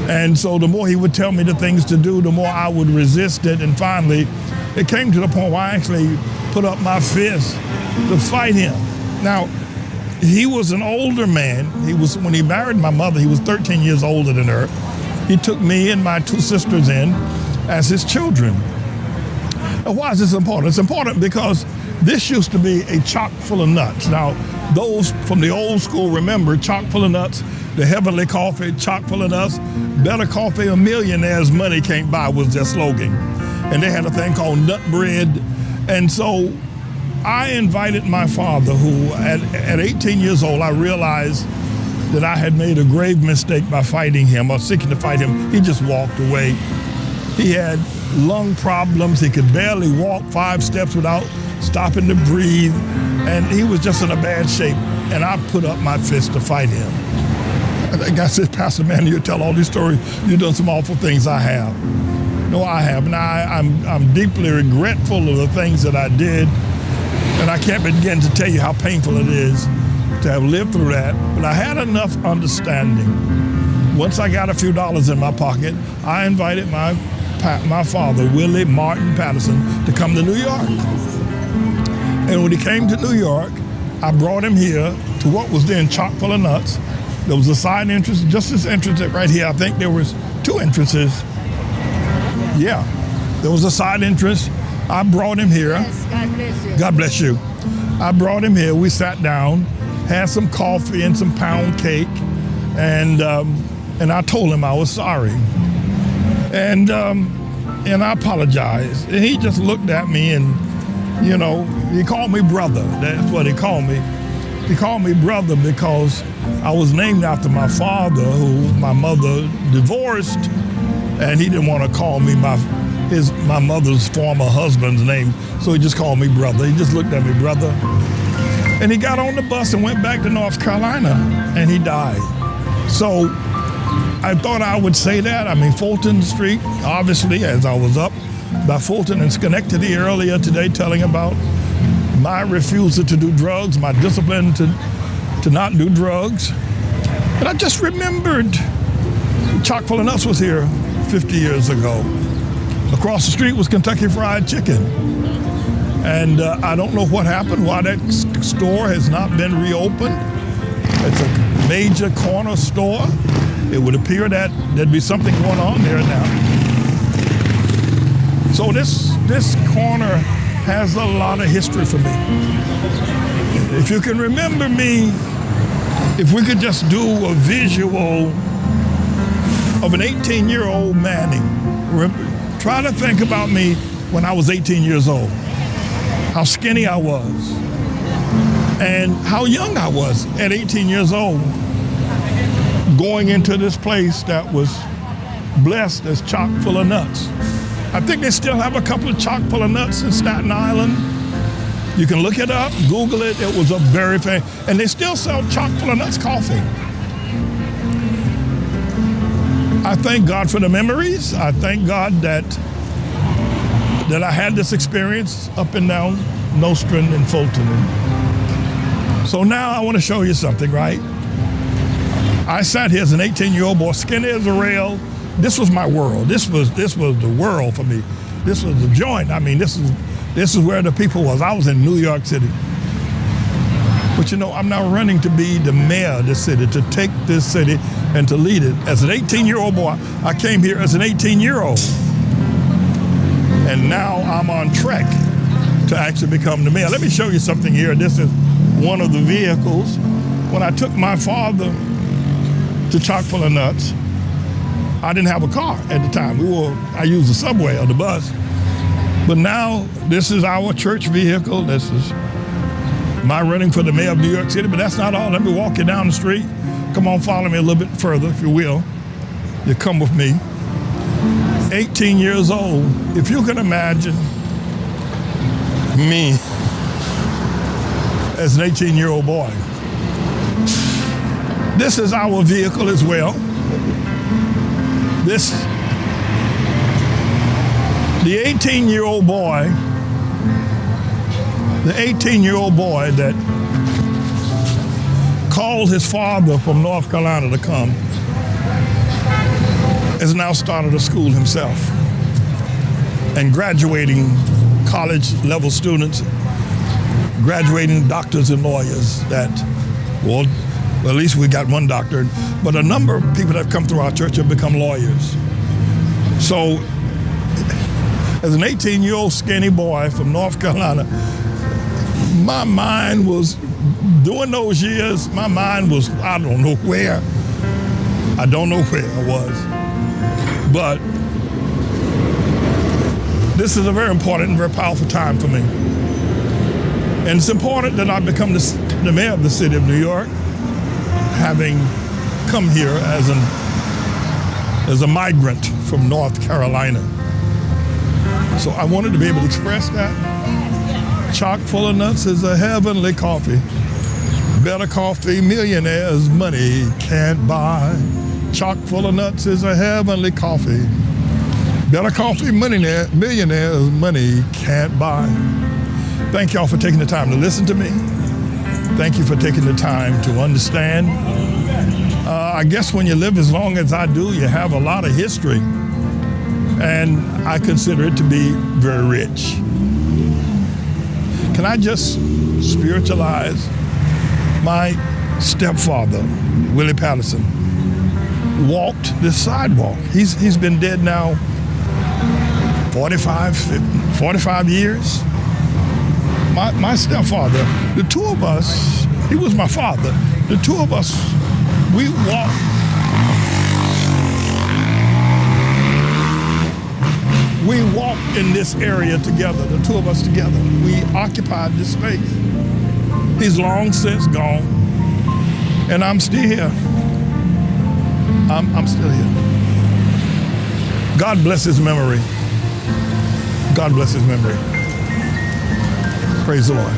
And so the more he would tell me the things to do, the more I would resist it. And finally, it came to the point where I actually put up my fist to fight him. Now, he was an older man. When he married my mother, he was 13 years older than her. He took me and my two sisters in as his children. And why is this important? It's important because this used to be a chock full of nuts. Now, those from the old school remember chock full of nuts, the heavenly coffee, chock full of nuts, better coffee a millionaire's money can't buy was their slogan. And they had a thing called nut bread. And so I invited my father, who at 18 years old, I realized that I had made a grave mistake by fighting him or seeking to fight him. He just walked away. He had lung problems. He could barely walk 5 steps without stopping to breathe. And he was just in a bad shape. And I put up my fist to fight him. I think I said, Pastor Manny, you tell all these stories. You've done some awful things. I have. No, I have. And I'm deeply regretful of the things that I did. And I can't begin to tell you how painful it is to have lived through that. But I had enough understanding. Once I got a few dollars in my pocket, I invited my father, Willie Martin Patterson, to come to New York. And when he came to New York, I brought him here to what was then chock full of nuts. There was a side entrance, just this entrance right here. I think there was 2 entrances. Yeah, there was a side entrance. I brought him here. Yes, God bless you. God bless you. I brought him here. We sat down, had some coffee and some pound cake, and I told him I was sorry. And I apologized. And he just looked at me and, you know, he called me brother. That's what he called me. He called me brother because I was named after my father, who my mother divorced, and he didn't want to call me my mother's former husband's name, so he just called me brother. He just looked at me, brother. And he got on the bus and went back to North Carolina, and he died. So I thought I would say that. I mean, Fulton Street, obviously, as I was up by Fulton and Schenectady earlier today, telling about my refusal to do drugs, my discipline to not do drugs. And I just remembered chock full of nuts was here 50 years ago. Across the street was Kentucky Fried Chicken. And I don't know what happened, why that store has not been reopened. It's a major corner store. It would appear that there'd be something going on there now. So this corner has a lot of history for me. If you can remember me, if we could just do a visual of an 18-year-old Manning. Try to think about me when I was 18 years old, how skinny I was, and how young I was at 18 years old, going into this place that was blessed as chock full of nuts. I think they still have a couple of chock full of nuts in Staten Island. You can look it up, Google it. It was a very famous, and they still sell chock full of nuts coffee. I thank God for the memories. I thank God that I had this experience up and down Nostrand and Fulton. So now I want to show you something, right? I sat here as an 18-year-old boy, skinny as a rail. This was my world. This was the world for me. This was the joint. I mean, this is where the people was. I was in New York City. But you know, I'm now running to be the mayor of this city, to take this city and to lead it. As an 18-year-old boy, I came here as an 18-year-old. And now I'm on track to actually become the mayor. Let me show you something here. This is one of the vehicles when I took my father to chock full of nuts, I didn't have a car at the time. I used the subway or the bus. But now this is our church vehicle. This is my running for the mayor of New York City. But that's not all. Let me walk you down the street. Come on, follow me a little bit further, if you will. You come with me. 18 years old. If you can imagine me as an 18-year-old boy. This is our vehicle as well. The 18-year-old boy that called his father from North Carolina to come has now started a school himself and graduating college level students, graduating doctors and lawyers well, at least we got one doctor, but a number of people that have come through our church have become lawyers. So, as an 18-year-old skinny boy from North Carolina, my mind was, during those years, my mind was, I don't know where. I don't know where I was. But this is a very important and very powerful time for me. And it's important that I become the mayor of the city of New York, having come here as a migrant from North Carolina. So I wanted to be able to express that. Chock full of nuts is a heavenly coffee. Better coffee millionaires' money can't buy. Chock full of nuts is a heavenly coffee. Better coffee millionaires' money can't buy. Thank y'all for taking the time to listen to me. Thank you for taking the time to understand. I guess when you live as long as I do, you have a lot of history. And I consider it to be very rich. Can I just spiritualize my stepfather, Willie Patterson, walked this sidewalk. He's been dead now 45 years. My stepfather, the two of us, he was my father. The two of us, we walked in this area together, the two of us together. We occupied this space. He's long since gone, and I'm still here. I'm still here. God bless his memory. God bless his memory. Praise the Lord.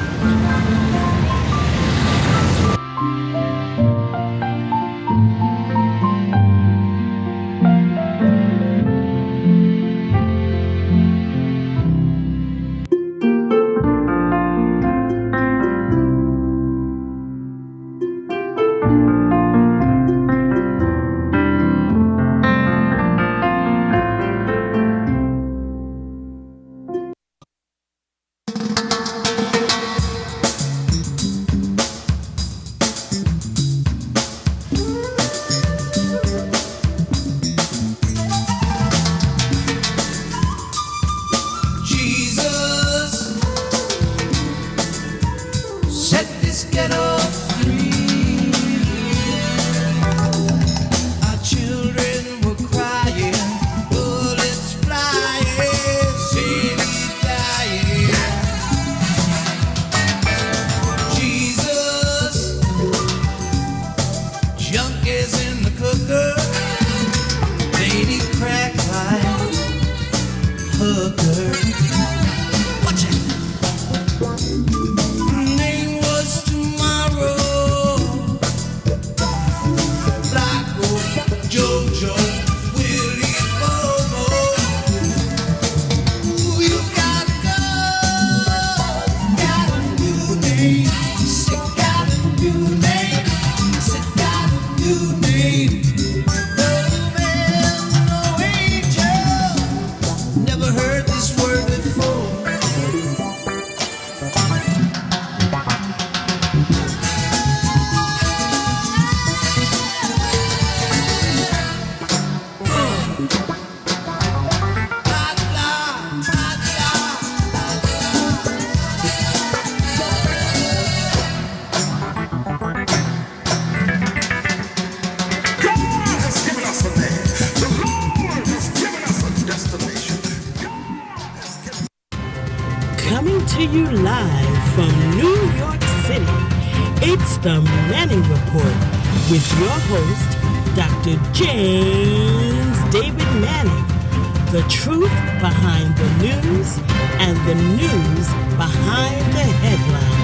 Coming to you live from New York City, it's the Manning Report with your host, Dr. James David Manning. The truth behind the news and the news behind the headlines.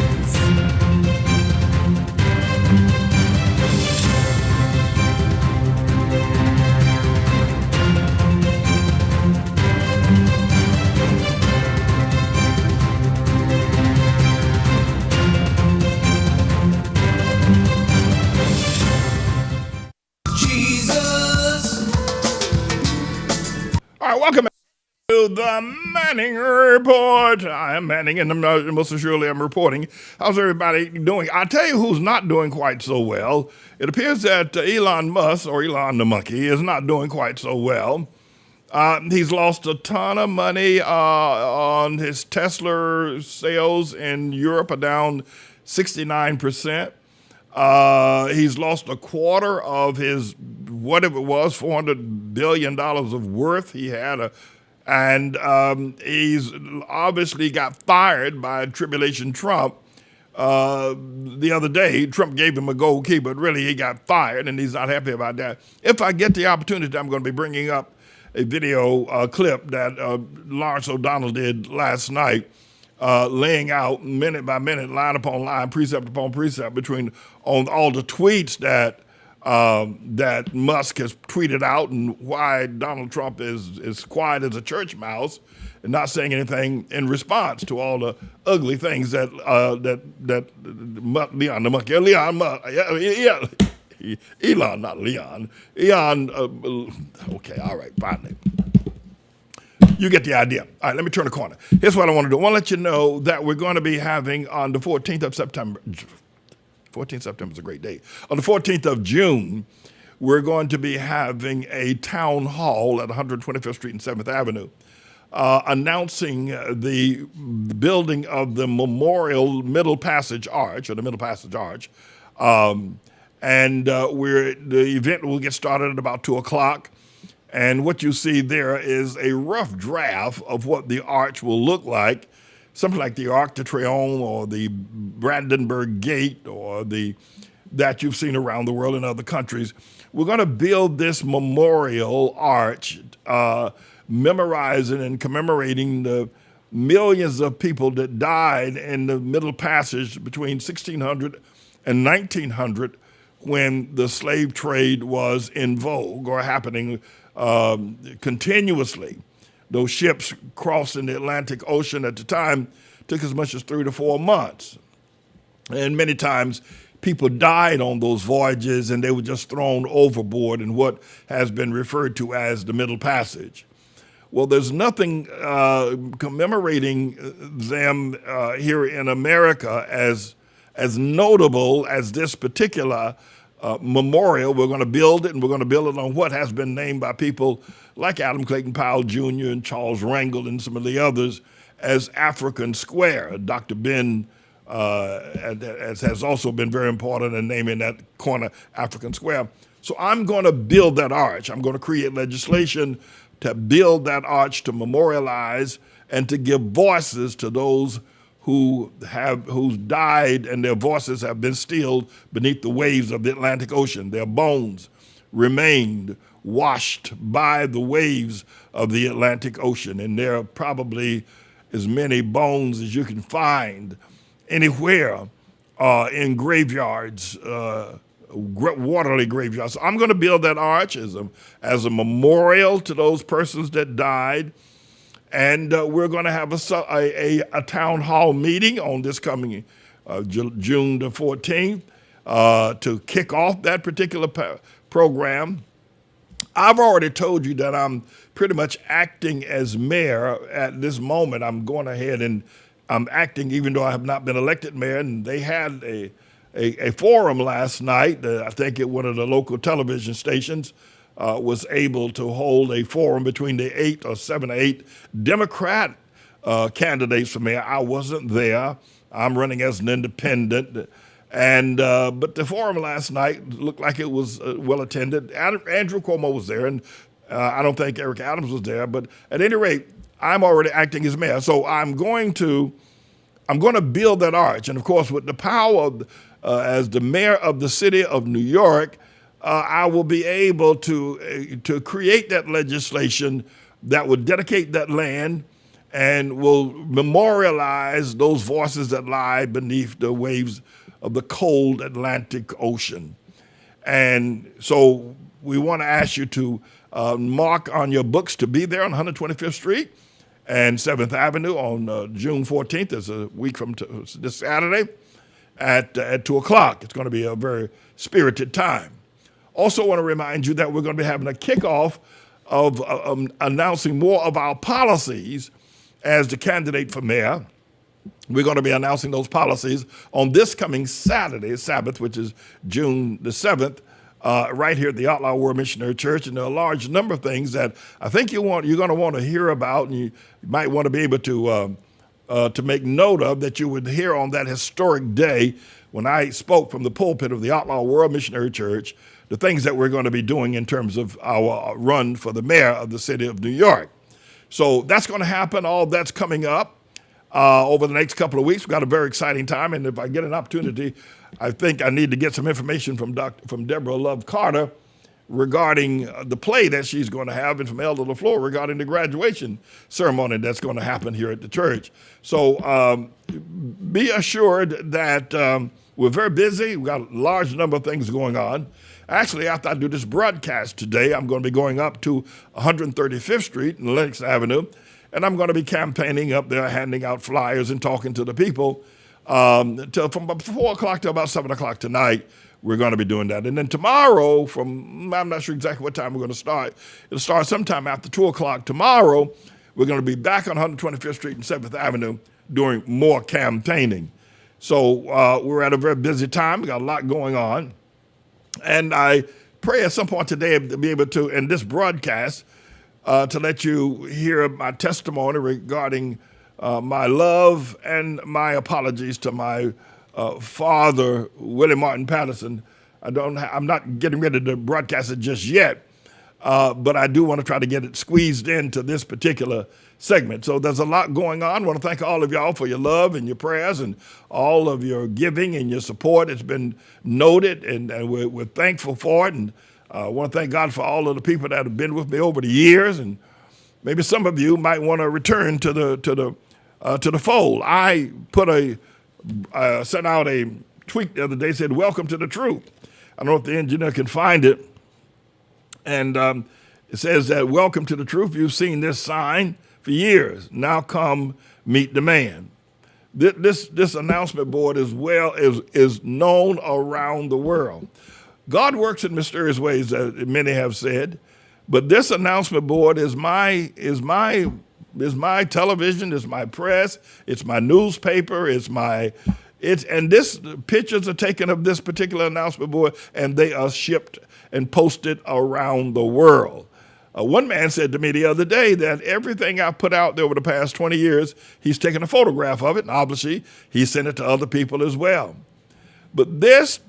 All right, welcome to the Manning Report. I am Manning, and most assuredly I'm reporting. How's everybody doing? I'll tell you who's not doing quite so well. It appears that Elon Musk, or Elon the monkey, is not doing quite so well. He's lost a ton of money on his Tesla sales in Europe, are down 69%. He's lost a quarter of his, whatever it was, $400 billion of worth he had. And he's obviously got fired by Tribulation Trump the other day. Trump gave him a gold key, but really he got fired, and he's not happy about that. If I get the opportunity, I'm going to be bringing up a video clip that Lawrence O'Donnell did last night, laying out minute by minute, line upon line, precept upon precept, on all the tweets that that Musk has tweeted out, and why Donald Trump is quiet as a church mouse and not saying anything in response to all the ugly things that Leon the monkey, Elon, not Leon, okay, all right, finally. You get the idea. All right, let me turn the corner. Here's what I want to do. I want to let you know that we're going to be having on the 14th of September, 14th September is a great day. On the 14th of June, we're going to be having a town hall at 125th Street and 7th Avenue, announcing the building of the Memorial Middle Passage Arch, and the event will get started at about 2 o'clock. And what you see there is a rough draft of what the arch will look like, something like the Arc de Triomphe or the Brandenburg Gate or that you've seen around the world in other countries. We're going to build this memorial arch, memorizing and commemorating the millions of people that died in the Middle Passage between 1600 and 1900 when the slave trade was in vogue or happening continuously. Those ships crossing the Atlantic Ocean at the time took as much as 3 to 4 months. And many times people died on those voyages and they were just thrown overboard in what has been referred to as the Middle Passage. Well, there's nothing commemorating them here in America as notable as this particular memorial. We're going to build it, and we're going to build it on what has been named by people like Adam Clayton Powell Jr. and Charles Rangel and some of the others as African Square. Dr. Ben has also been very important in naming that corner African Square. So I'm going to build that arch. I'm going to create legislation to build that arch, to memorialize and to give voices to those who died and their voices have been stilled beneath the waves of the Atlantic Ocean. Their bones remained washed by the waves of the Atlantic Ocean. And there are probably as many bones as you can find anywhere in graveyards, waterly graveyards. So I'm going to build that arch as a memorial to those persons that died. And we're going to have a town hall meeting on this coming June the 14th to kick off that particular program. I've already told you that I'm pretty much acting as mayor at this moment. I'm going ahead and I'm acting even though I have not been elected mayor. And they had a forum last night. I think at one of the local television stations was able to hold a forum between the 7 or 8 Democrat candidates for mayor. I wasn't there. I'm running as an independent. And but the forum last night looked like it was well attended. Andrew Cuomo was there, and I don't think Eric Adams was there. But at any rate, I'm already acting as mayor. So I'm going to build that arch. And of course, with the power of, as the mayor of the city of New York, I will be able to create that legislation that will dedicate that land and will memorialize those voices that lie beneath the waves of the cold Atlantic Ocean. And so we want to ask you to mark on your books to be there on 125th Street and 7th Avenue on June 14th. It's a week from this Saturday at 2 o'clock. It's going to be a very spirited time. Also want to remind you that we're going to be having a kickoff of announcing more of our policies as the candidate for mayor. We're going to be announcing those policies on this coming Saturday, Sabbath, which is June the 7th, right here at the Outlaw World Missionary Church. And there are a large number of things that I think you're going to want to hear about, and you might want to be able to make note of, that you would hear on that historic day when I spoke from the pulpit of the Outlaw World Missionary Church, the things that we're going to be doing in terms of our run for the mayor of the city of New York. So that's going to happen. All that's coming up over the next couple of weeks. We've got a very exciting time, and if I get an opportunity, I think I need to get some information from Deborah Love Carter regarding the play that she's going to have, and from Elder LaFleur regarding the graduation ceremony that's going to happen here at the church. So be assured that we're very busy. We've got a large number of things going on. Actually, after I do this broadcast today, I'm going to be going up to 135th Street and Lenox Avenue, and I'm going to be campaigning up there, handing out flyers and talking to the people from about 4 o'clock to about 7 o'clock tonight. We're going to be doing that. And then tomorrow, I'm not sure exactly what time we're going to start. It'll start sometime after 2 o'clock tomorrow. We're going to be back on 125th Street and 7th Avenue doing more campaigning. So we're at a very busy time. We got a lot going on. And I pray at some point today to be able to, in this broadcast, to let you hear my testimony regarding my love and my apologies to my father, Willie Martin Patterson. I'm not getting ready to broadcast it just yet, but I do want to try to get it squeezed into this particular segment. So there's a lot going on. I want to thank all of y'all for your love and your prayers and all of your giving and your support. It's been noted, and we're thankful for it. And I want to thank God for all of the people that have been with me over the years. And maybe some of you might want to return to the fold. I sent out a tweet the other day, said, "Welcome to the truth." I don't know if the engineer can find it. And it says that, "Welcome to the truth. You've seen this sign for years. Now come meet the man." This announcement board is known around the world. God works in mysterious ways, as many have said, but this announcement board is my television, it's my press, it's my newspaper, and this pictures are taken of this particular announcement board, and they are shipped and posted around the world. One man said to me the other day that everything I put out there over the past 20 years, he's taken a photograph of it, and obviously he sent it to other people as well. But this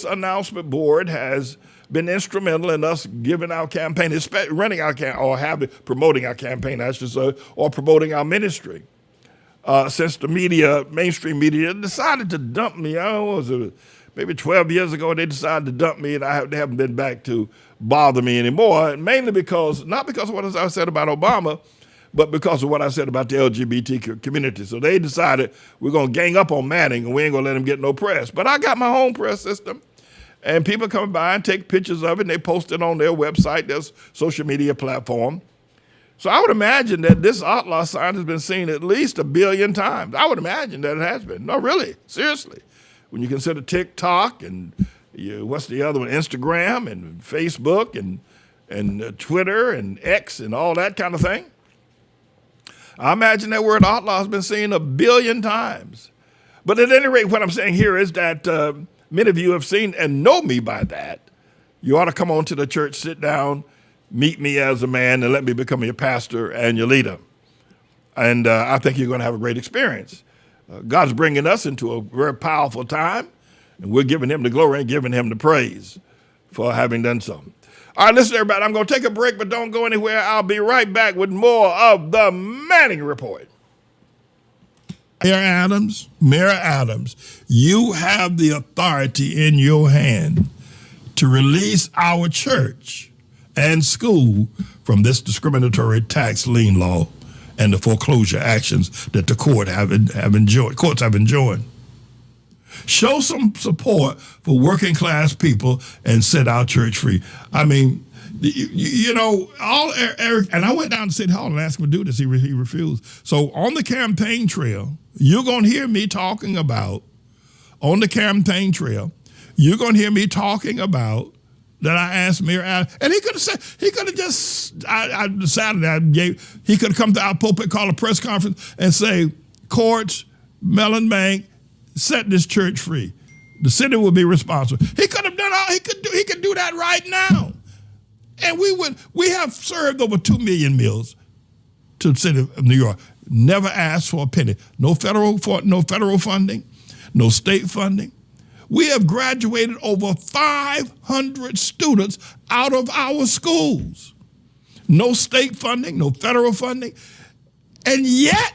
announcement board has been instrumental in us giving our campaign, running our campaign, promoting our campaign, I should say, or promoting our ministry. Since the mainstream media decided to dump me, maybe 12 years ago, they decided to dump me, and they haven't been back to bother me anymore, mainly not because of what I said about Obama, but because of what I said about the LGBT community. So they decided we're going to gang up on Manning, and we ain't going to let him get no press. But I got my own press system, and people come by and take pictures of it, and they post it on their website, their social media platform. So I would imagine that this outlaw sign has been seen at least 1 billion times. I would imagine that it has been. No, really, seriously. When you consider TikTok and what's the other one, Instagram and Facebook and Twitter and X and all that kind of thing. I imagine that word outlaw has been seen 1 billion times. But at any rate, what I'm saying here is that many of you have seen and know me by that. You ought to come on to the church, sit down, meet me as a man, and let me become your pastor and your leader. And I think you're going to have a great experience. God's bringing us into a very powerful time, and we're giving him the glory and giving him the praise for having done so. All right, listen, everybody. I'm going to take a break, but don't go anywhere. I'll be right back with more of the Manning Report. Mayor Adams, you have the authority in your hand to release our church and school from this discriminatory tax lien law and the foreclosure actions that the courts have enjoyed. Show some support for working class people and set our church free. I mean, Eric, and I went down to City Hall and asked him to do this. He refused. So on the campaign trail, you're going to hear me talking about, that I asked Mayor Adams, and he could have just, I decided he could have come to our pulpit, call a press conference, and say, courts, Mellon Bank, set this church free. The city will be responsible. He could have done all he could do that right now. And we have served over 2 million meals to the city of New York. Never asked for a penny. No federal funding, no state funding. We have graduated over 500 students out of our schools. No state funding, no federal funding. And yet,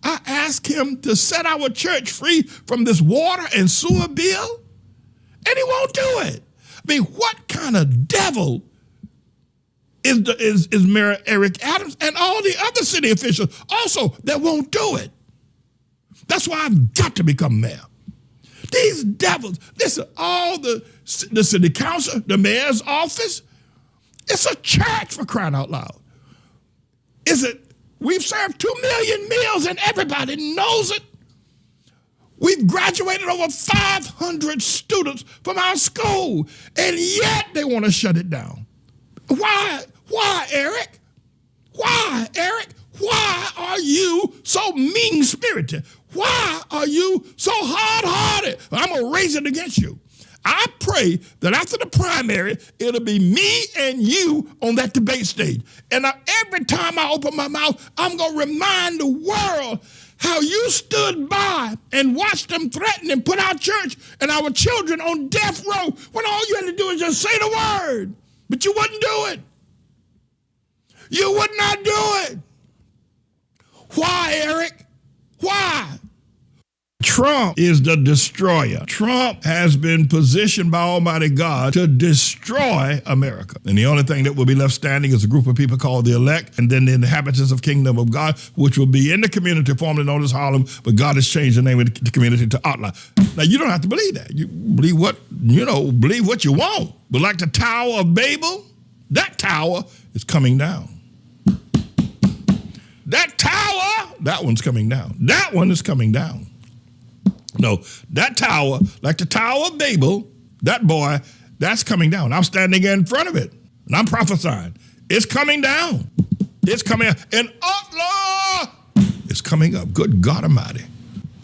I asked him to set our church free from this water and sewer bill, and he won't do it. I mean, what kind of devil is Mayor Eric Adams and all the other city officials also that won't do it? That's why I've got to become mayor. These devils, listen, all the city council, the mayor's office, it's a church, for crying out loud. We've served 2 million meals and everybody knows it. We've graduated over 500 students from our school, and yet they want to shut it down. Why? Why, Eric? Why, Eric? Why are you so mean-spirited? Why are you so hard-hearted? I'm going to raise it against you. I pray that after the primary, it'll be me and you on that debate stage. And every time I open my mouth, I'm going to remind the world how you stood by and watched them threaten and put our church and our children on death row when all you had to do is just say the word. But you wouldn't do it. You would not do it. Why, Eric? Why? Trump is the destroyer. Trump has been positioned by Almighty God to destroy America. And the only thing that will be left standing is a group of people called the elect, and then the inhabitants of the kingdom of God, which will be in the community formerly known as Harlem, but God has changed the name of the community to Otla. Now, you don't have to believe that. You believe what you want. But like the Tower of Babel, that tower is coming down. That tower, that one's coming down. That one is coming down. No, that tower, like the Tower of Babel, that boy, that's coming down. I'm standing in front of it, and I'm prophesying. It's coming down. It's coming out. And Allah is coming up. Good God Almighty.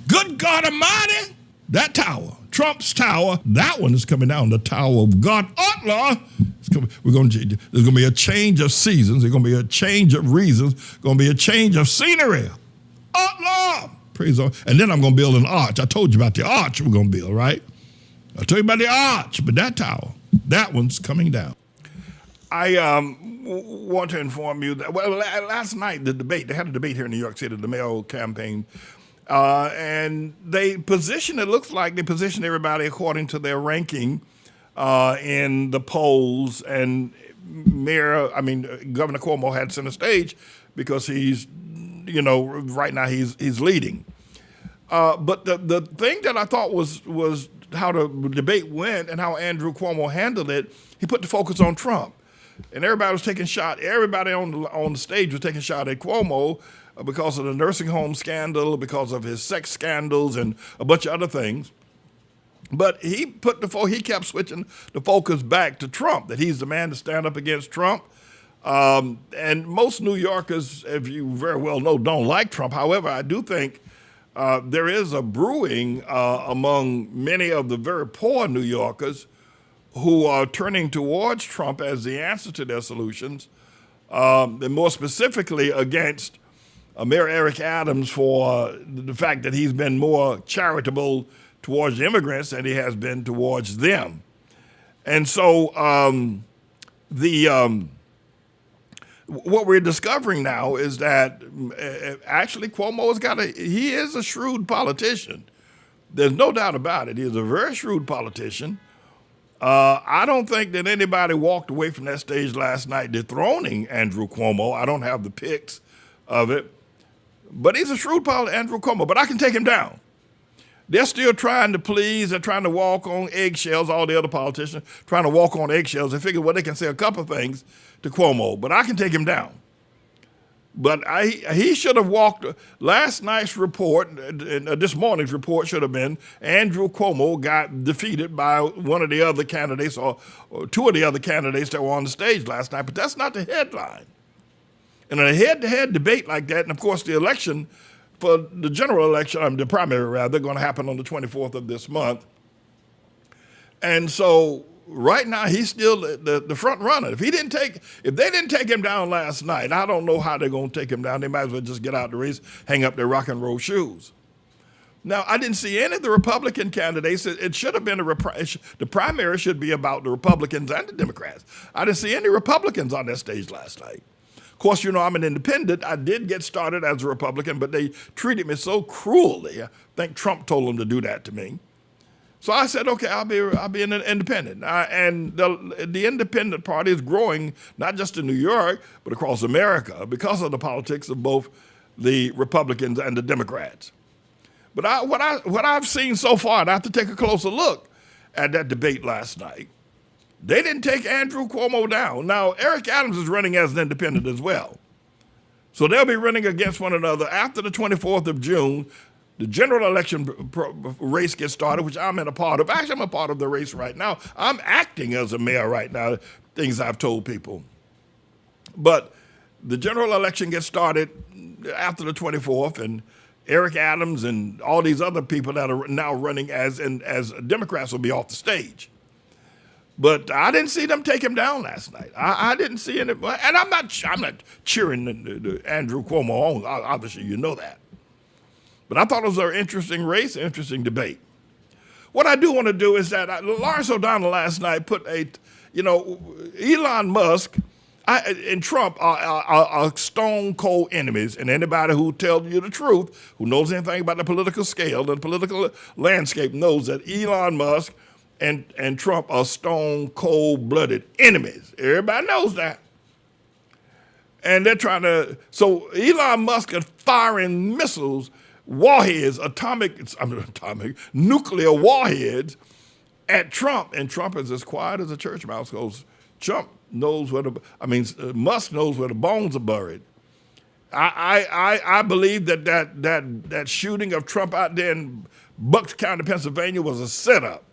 Good God Almighty. That tower, Trump's tower, that one is coming down. The Tower of God, Allah. There's going to be a change of seasons. There's going to be a change of reasons. Going to be a change of scenery. Allah. Praise the Lord. And then I'm going to build an arch. I told you about the arch we're going to build, right? I told you about the arch, but that tower, that one's coming down. I want to inform you that, last night, they had a debate here in New York City, the mayoral campaign, and it looks like they positioned everybody according to their ranking in the polls, and Governor Cuomo had center stage because he's, right now he's leading. But the thing that I thought was how the debate went and how Andrew Cuomo handled it, he put the focus on Trump. And everybody was taking shot. Everybody on the stage was taking shot at Cuomo because of the nursing home scandal, because of his sex scandals, and a bunch of other things. But he kept switching the focus back to Trump, that he's the man to stand up against Trump. And most New Yorkers, as you very well know, don't like Trump. However, I do think there is a brewing among many of the very poor New Yorkers who are turning towards Trump as the answer to their solutions, and more specifically against Mayor Eric Adams for the fact that he's been more charitable towards the immigrants than he has been towards them. And so what we're discovering now is that actually Cuomo he is a shrewd politician. There's no doubt about it. He's a very shrewd politician. I don't think that anybody walked away from that stage last night dethroning Andrew Cuomo. I don't have the pics of it. But he's a shrewd politician, Andrew Cuomo. But I can take him down. They're still trying to please. They're trying to walk on eggshells, all the other politicians, trying to walk on eggshells. They figure, well, they can say a couple of things to Cuomo, but I can take him down. But he should have walked. Last night's report, this morning's report should have been Andrew Cuomo got defeated by one of the other candidates or two of the other candidates that were on the stage last night, but that's not the headline. In a head-to-head debate like that, and of course the election, for the general election, the primary rather, going to happen on the 24th of this month. And so right now he's still the front runner. If they didn't take him down last night, I don't know how they're going to take him down. They might as well just get out the race, hang up their rock and roll shoes. Now, I didn't see any of the Republican candidates. It should have been the primary should be about the Republicans and the Democrats. I didn't see any Republicans on that stage last night. Of course, I'm an independent. I did get started as a Republican, but they treated me so cruelly. I think Trump told them to do that to me. So I said, okay, I'll be an independent. And the independent party is growing, not just in New York, but across America because of the politics of both the Republicans and the Democrats. But what I've seen so far, and I have to take a closer look at that debate last night, they didn't take Andrew Cuomo down. Now, Eric Adams is running as an independent as well. So they'll be running against one another after the 24th of June. The general election race gets started, which I'm in a part of. Actually, I'm a part of the race right now. I'm acting as a mayor right now, things I've told people. But the general election gets started after the 24th, and Eric Adams and all these other people that are now running as Democrats will be off the stage. But I didn't see them take him down last night. I didn't see any, and I'm not cheering Andrew Cuomo on. Obviously, you know that. But I thought it was an interesting race, interesting debate. What I do want to do is that Lawrence O'Donnell last night put Elon Musk and Trump are stone cold enemies, and anybody who tells you the truth, who knows anything about the political scale and the political landscape, knows that Elon Musk and Trump are stone cold blooded enemies. Everybody knows that. And they're trying to, so Elon Musk is firing missiles, warheads, nuclear warheads at Trump, and Trump is as quiet as a church mouse goes. Musk knows where the bones are buried. I believe that shooting of Trump out there in Bucks County, Pennsylvania was a setup.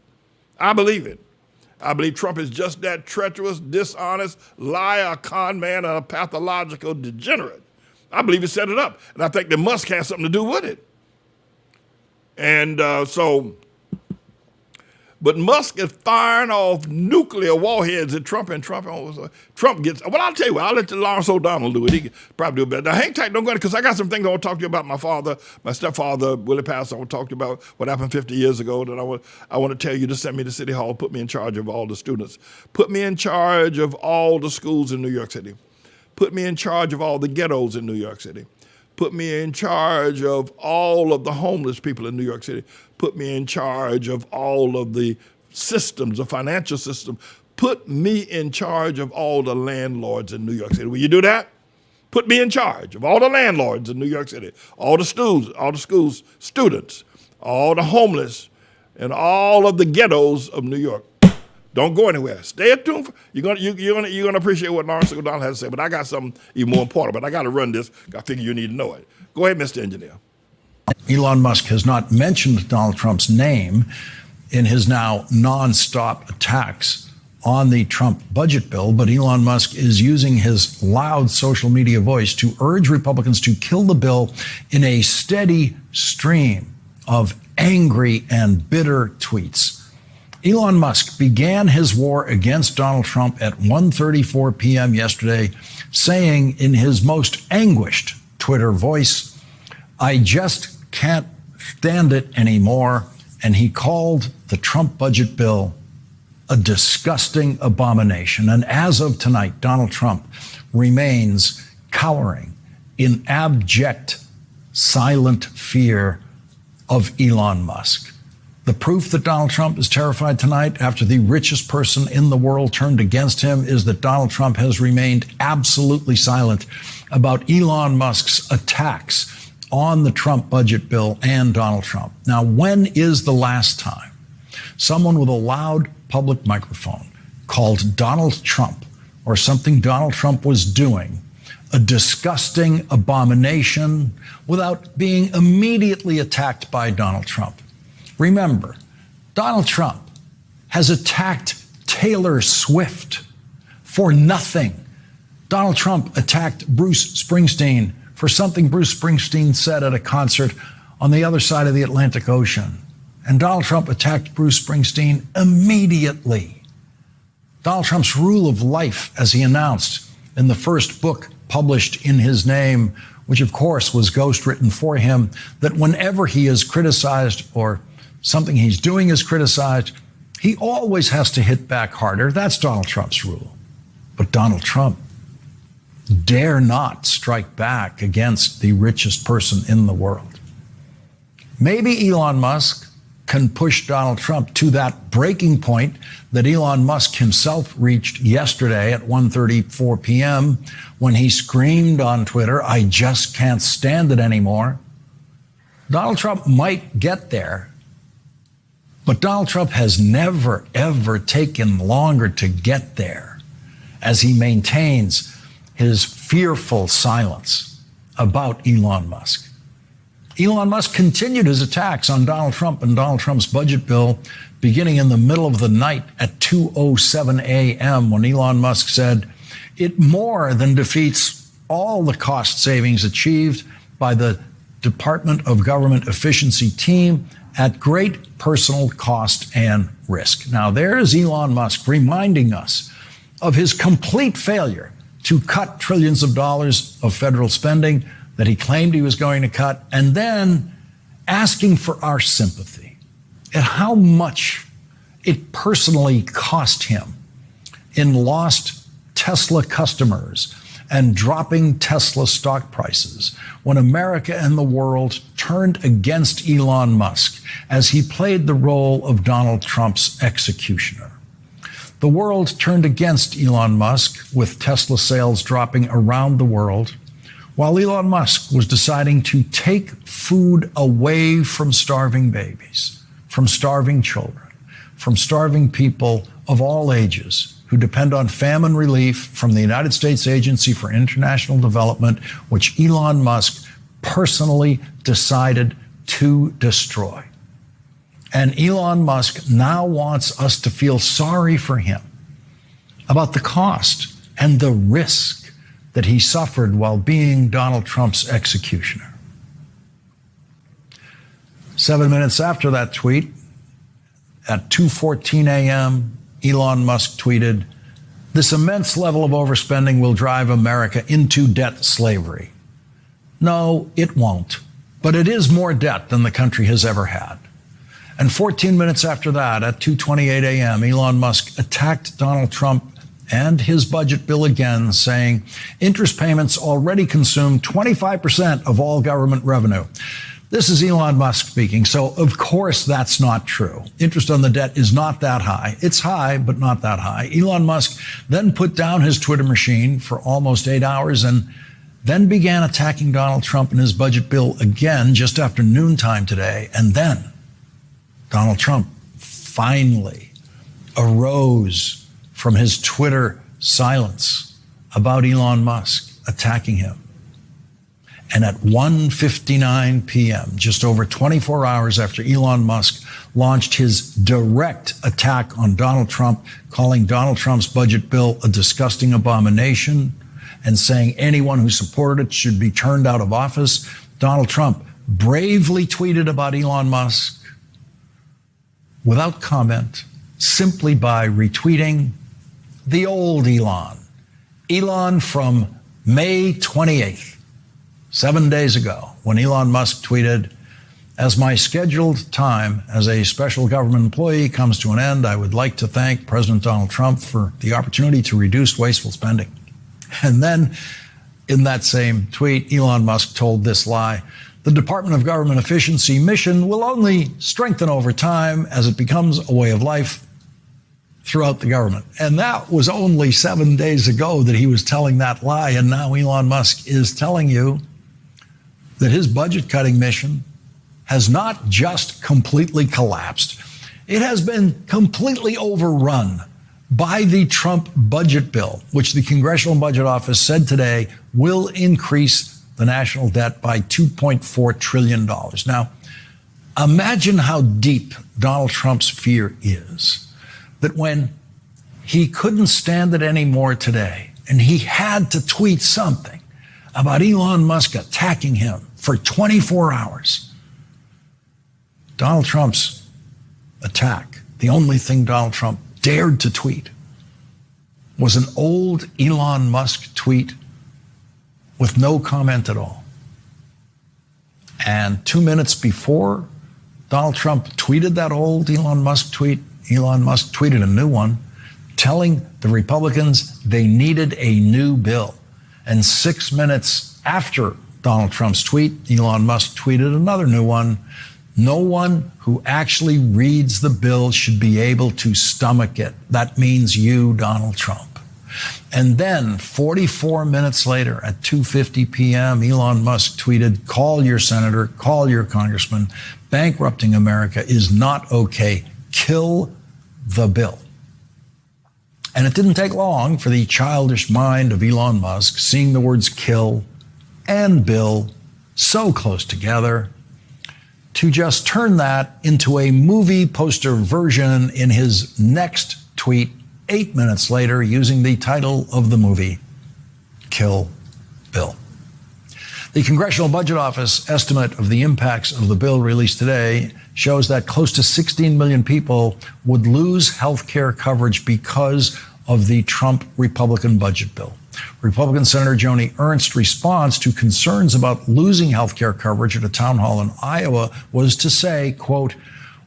I believe it. I believe Trump is just that treacherous, dishonest, liar, con man, and a pathological degenerate. I believe he set it up, and I think that Musk has something to do with it. And but Musk is firing off nuclear warheads at Trump, and Trump gets, well, I'll tell you what, I'll let Lawrence O'Donnell do it. He could probably do it better. Now, hang tight, don't go, because I got some things I want to talk to you about my stepfather, Willie Pastor. I want to talk to you about what happened 50 years ago. That I want to tell you to send me to City Hall, put me in charge of all the students, put me in charge of all the schools in New York City, put me in charge of all the ghettos in New York City, put me in charge of all of the homeless people in New York City, put me in charge of all of the systems, the financial system, put me in charge of all the landlords in New York City. Will you do that? Put me in charge of all the landlords in New York City, all the schools, students, all the homeless, and all of the ghettos of New York. Don't go anywhere. Stay tuned. You're gonna appreciate what Lawrence O'Donnell has to say, but I got something even more important, but I got to run this. I figure you need to know it. Go ahead, Mr. Engineer. Elon Musk has not mentioned Donald Trump's name in his now nonstop attacks on the Trump budget bill, but Elon Musk is using his loud social media voice to urge Republicans to kill the bill in a steady stream of angry and bitter tweets. Elon Musk began his war against Donald Trump at 1:34 p.m. yesterday, saying in his most anguished Twitter voice, "I just can't stand it anymore," and he called the Trump budget bill a disgusting abomination. And as of tonight, Donald Trump remains cowering in abject, silent fear of Elon Musk. The proof that Donald Trump is terrified tonight after the richest person in the world turned against him is that Donald Trump has remained absolutely silent about Elon Musk's attacks on the Trump budget bill and Donald Trump. Now, when is the last time someone with a loud public microphone called Donald Trump or something Donald Trump was doing a disgusting abomination without being immediately attacked by Donald Trump? Remember, Donald Trump has attacked Taylor Swift for nothing. Donald Trump attacked Bruce Springsteen for something Bruce Springsteen said at a concert on the other side of the Atlantic Ocean. And Donald Trump attacked Bruce Springsteen immediately. Donald Trump's rule of life, as he announced in the first book published in his name, which of course was ghostwritten for him, that whenever he is criticized or something he's doing is criticized, he always has to hit back harder. That's Donald Trump's rule. But Donald Trump dare not strike back against the richest person in the world. Maybe Elon Musk can push Donald Trump to that breaking point that Elon Musk himself reached yesterday at 1:34 p.m. when he screamed on Twitter, "I just can't stand it anymore." Donald Trump might get there, but Donald Trump has never, ever taken longer to get there as he maintains his fearful silence about Elon Musk. Elon Musk continued his attacks on Donald Trump and Donald Trump's budget bill beginning in the middle of the night at 2:07 a.m. when Elon Musk said it more than defeats all the cost savings achieved by the Department of Government Efficiency team at great personal cost and risk. Now, there is Elon Musk reminding us of his complete failure to cut trillions of dollars of federal spending that he claimed he was going to cut, and then asking for our sympathy at how much it personally cost him in lost Tesla customers and dropping Tesla stock prices when America and the world turned against Elon Musk as he played the role of Donald Trump's executioner. The world turned against Elon Musk with Tesla sales dropping around the world, while Elon Musk was deciding to take food away from starving babies, from starving children, from starving people of all ages who depend on famine relief from the United States Agency for International Development, which Elon Musk personally decided to destroy. And Elon Musk now wants us to feel sorry for him about the cost and the risk that he suffered while being Donald Trump's executioner. 7 minutes after that tweet, at 2:14 a.m., Elon Musk tweeted, "This immense level of overspending will drive America into debt slavery." No, it won't, but it is more debt than the country has ever had. And 14 minutes after that, at 2:28 a.m., Elon Musk attacked Donald Trump and his budget bill again, saying interest payments already consume 25% of all government revenue. This is Elon Musk speaking, so of course that's not true. Interest on the debt is not that high. It's high, but not that high. Elon Musk then put down his Twitter machine for almost 8 hours and then began attacking Donald Trump and his budget bill again just after noontime today. And then Donald Trump finally arose from his Twitter silence about Elon Musk attacking him. And at 1:59 p.m., just over 24 hours after Elon Musk launched his direct attack on Donald Trump, calling Donald Trump's budget bill a disgusting abomination and saying anyone who supported it should be turned out of office, Donald Trump bravely tweeted about Elon Musk without comment, simply by retweeting the old Elon from May 28th, 7 days ago, when Elon Musk tweeted, As my scheduled time as a special government employee comes to an end, I would like to thank President Donald Trump for the opportunity to reduce wasteful spending. And then in that same tweet, Elon Musk told this lie: the Department of Government Efficiency mission will only strengthen over time as it becomes a way of life throughout the government. And that was only 7 days ago that he was telling that lie. And now Elon Musk is telling you that his budget cutting mission has not just completely collapsed. It has been completely overrun by the Trump budget bill, which the Congressional Budget Office said today will increase the national debt by $2.4 trillion. Now, imagine how deep Donald Trump's fear is that when he couldn't stand it anymore today and he had to tweet something about Elon Musk attacking him for 24 hours, Donald Trump's attack, the only thing Donald Trump dared to tweet, was an old Elon Musk tweet with no comment at all. And 2 minutes before Donald Trump tweeted that old Elon Musk tweet, Elon Musk tweeted a new one telling the Republicans they needed a new bill. And 6 minutes after Donald Trump's tweet, Elon Musk tweeted another new one: no one who actually reads the bill should be able to stomach it. That means you, Donald Trump. And then 44 minutes later at 2:50 p.m., Elon Musk tweeted, call your senator, call your congressman. Bankrupting America is not okay. Kill the bill. And it didn't take long for the childish mind of Elon Musk, seeing the words kill and bill so close together, to just turn that into a movie poster version in his next tweet 8 minutes later, using the title of the movie, Kill Bill. The Congressional Budget Office estimate of the impacts of the bill released today shows that close to 16 million people would lose health care coverage because of the Trump Republican budget bill. Republican Senator Joni Ernst's response to concerns about losing health care coverage at a town hall in Iowa was to say, quote,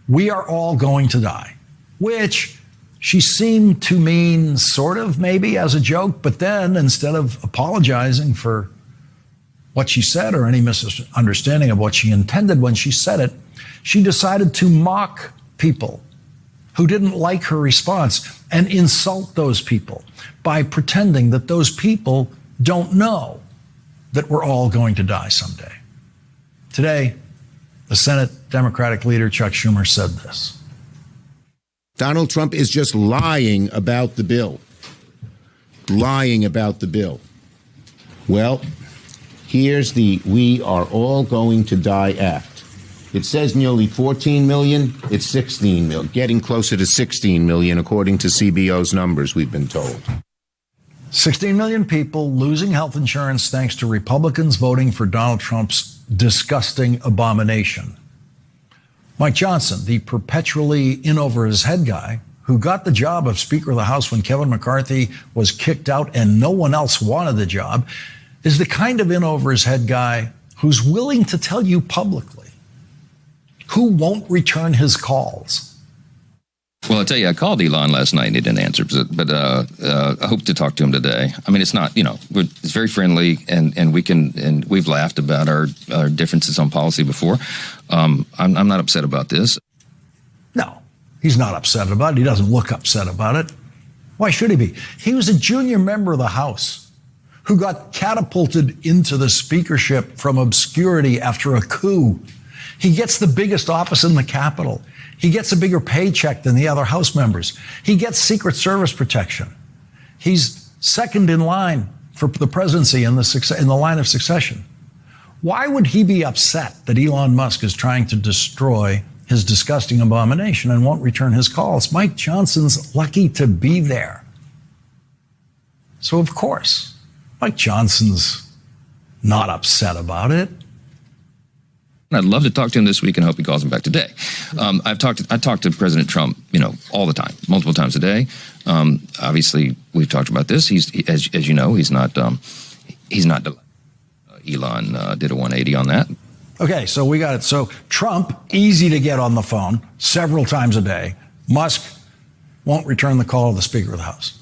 we are all going to die, which she seemed to mean sort of maybe as a joke, but then instead of apologizing for what she said or any misunderstanding of what she intended when she said it, she decided to mock people who didn't like her response and insult those people by pretending that those people don't know that we're all going to die someday. Today, the Senate Democratic leader Chuck Schumer said this. Donald Trump is just lying about the bill. Lying about the bill. Well, here's the We Are All Going to Die Act. It says nearly 14 million. It's 16 million, getting closer to 16 million, according to CBO's numbers, we've been told. 16 million people losing health insurance thanks to Republicans voting for Donald Trump's disgusting abomination. Mike Johnson, the perpetually in-over-his-head guy who got the job of Speaker of the House when Kevin McCarthy was kicked out and no one else wanted the job, is the kind of in-over-his-head guy who's willing to tell you publicly who won't return his calls. Well, I'll tell you, I called Elon last night and he didn't answer, but I hope to talk to him today. I mean, it's not, it's very friendly and we've laughed about our differences on policy before. I'm not upset about this. No, he's not upset about it. He doesn't look upset about it. Why should he be? He was a junior member of the House who got catapulted into the speakership from obscurity after a coup. He gets the biggest office in the Capitol. He gets a bigger paycheck than the other House members. He gets Secret Service protection. He's second in line for the presidency in the line of succession. Why would he be upset that Elon Musk is trying to destroy his disgusting abomination and won't return his calls? Mike Johnson's lucky to be there. So, of course, Mike Johnson's not upset about it. I'd love to talk to him this week and hope he calls him back today. I talk to President Trump, all the time, multiple times a day. Obviously, we've talked about this. As you know, he's not. Elon did a 180 on that. Okay, so we got it. So Trump, easy to get on the phone several times a day. Musk won't return the call of the Speaker of the House.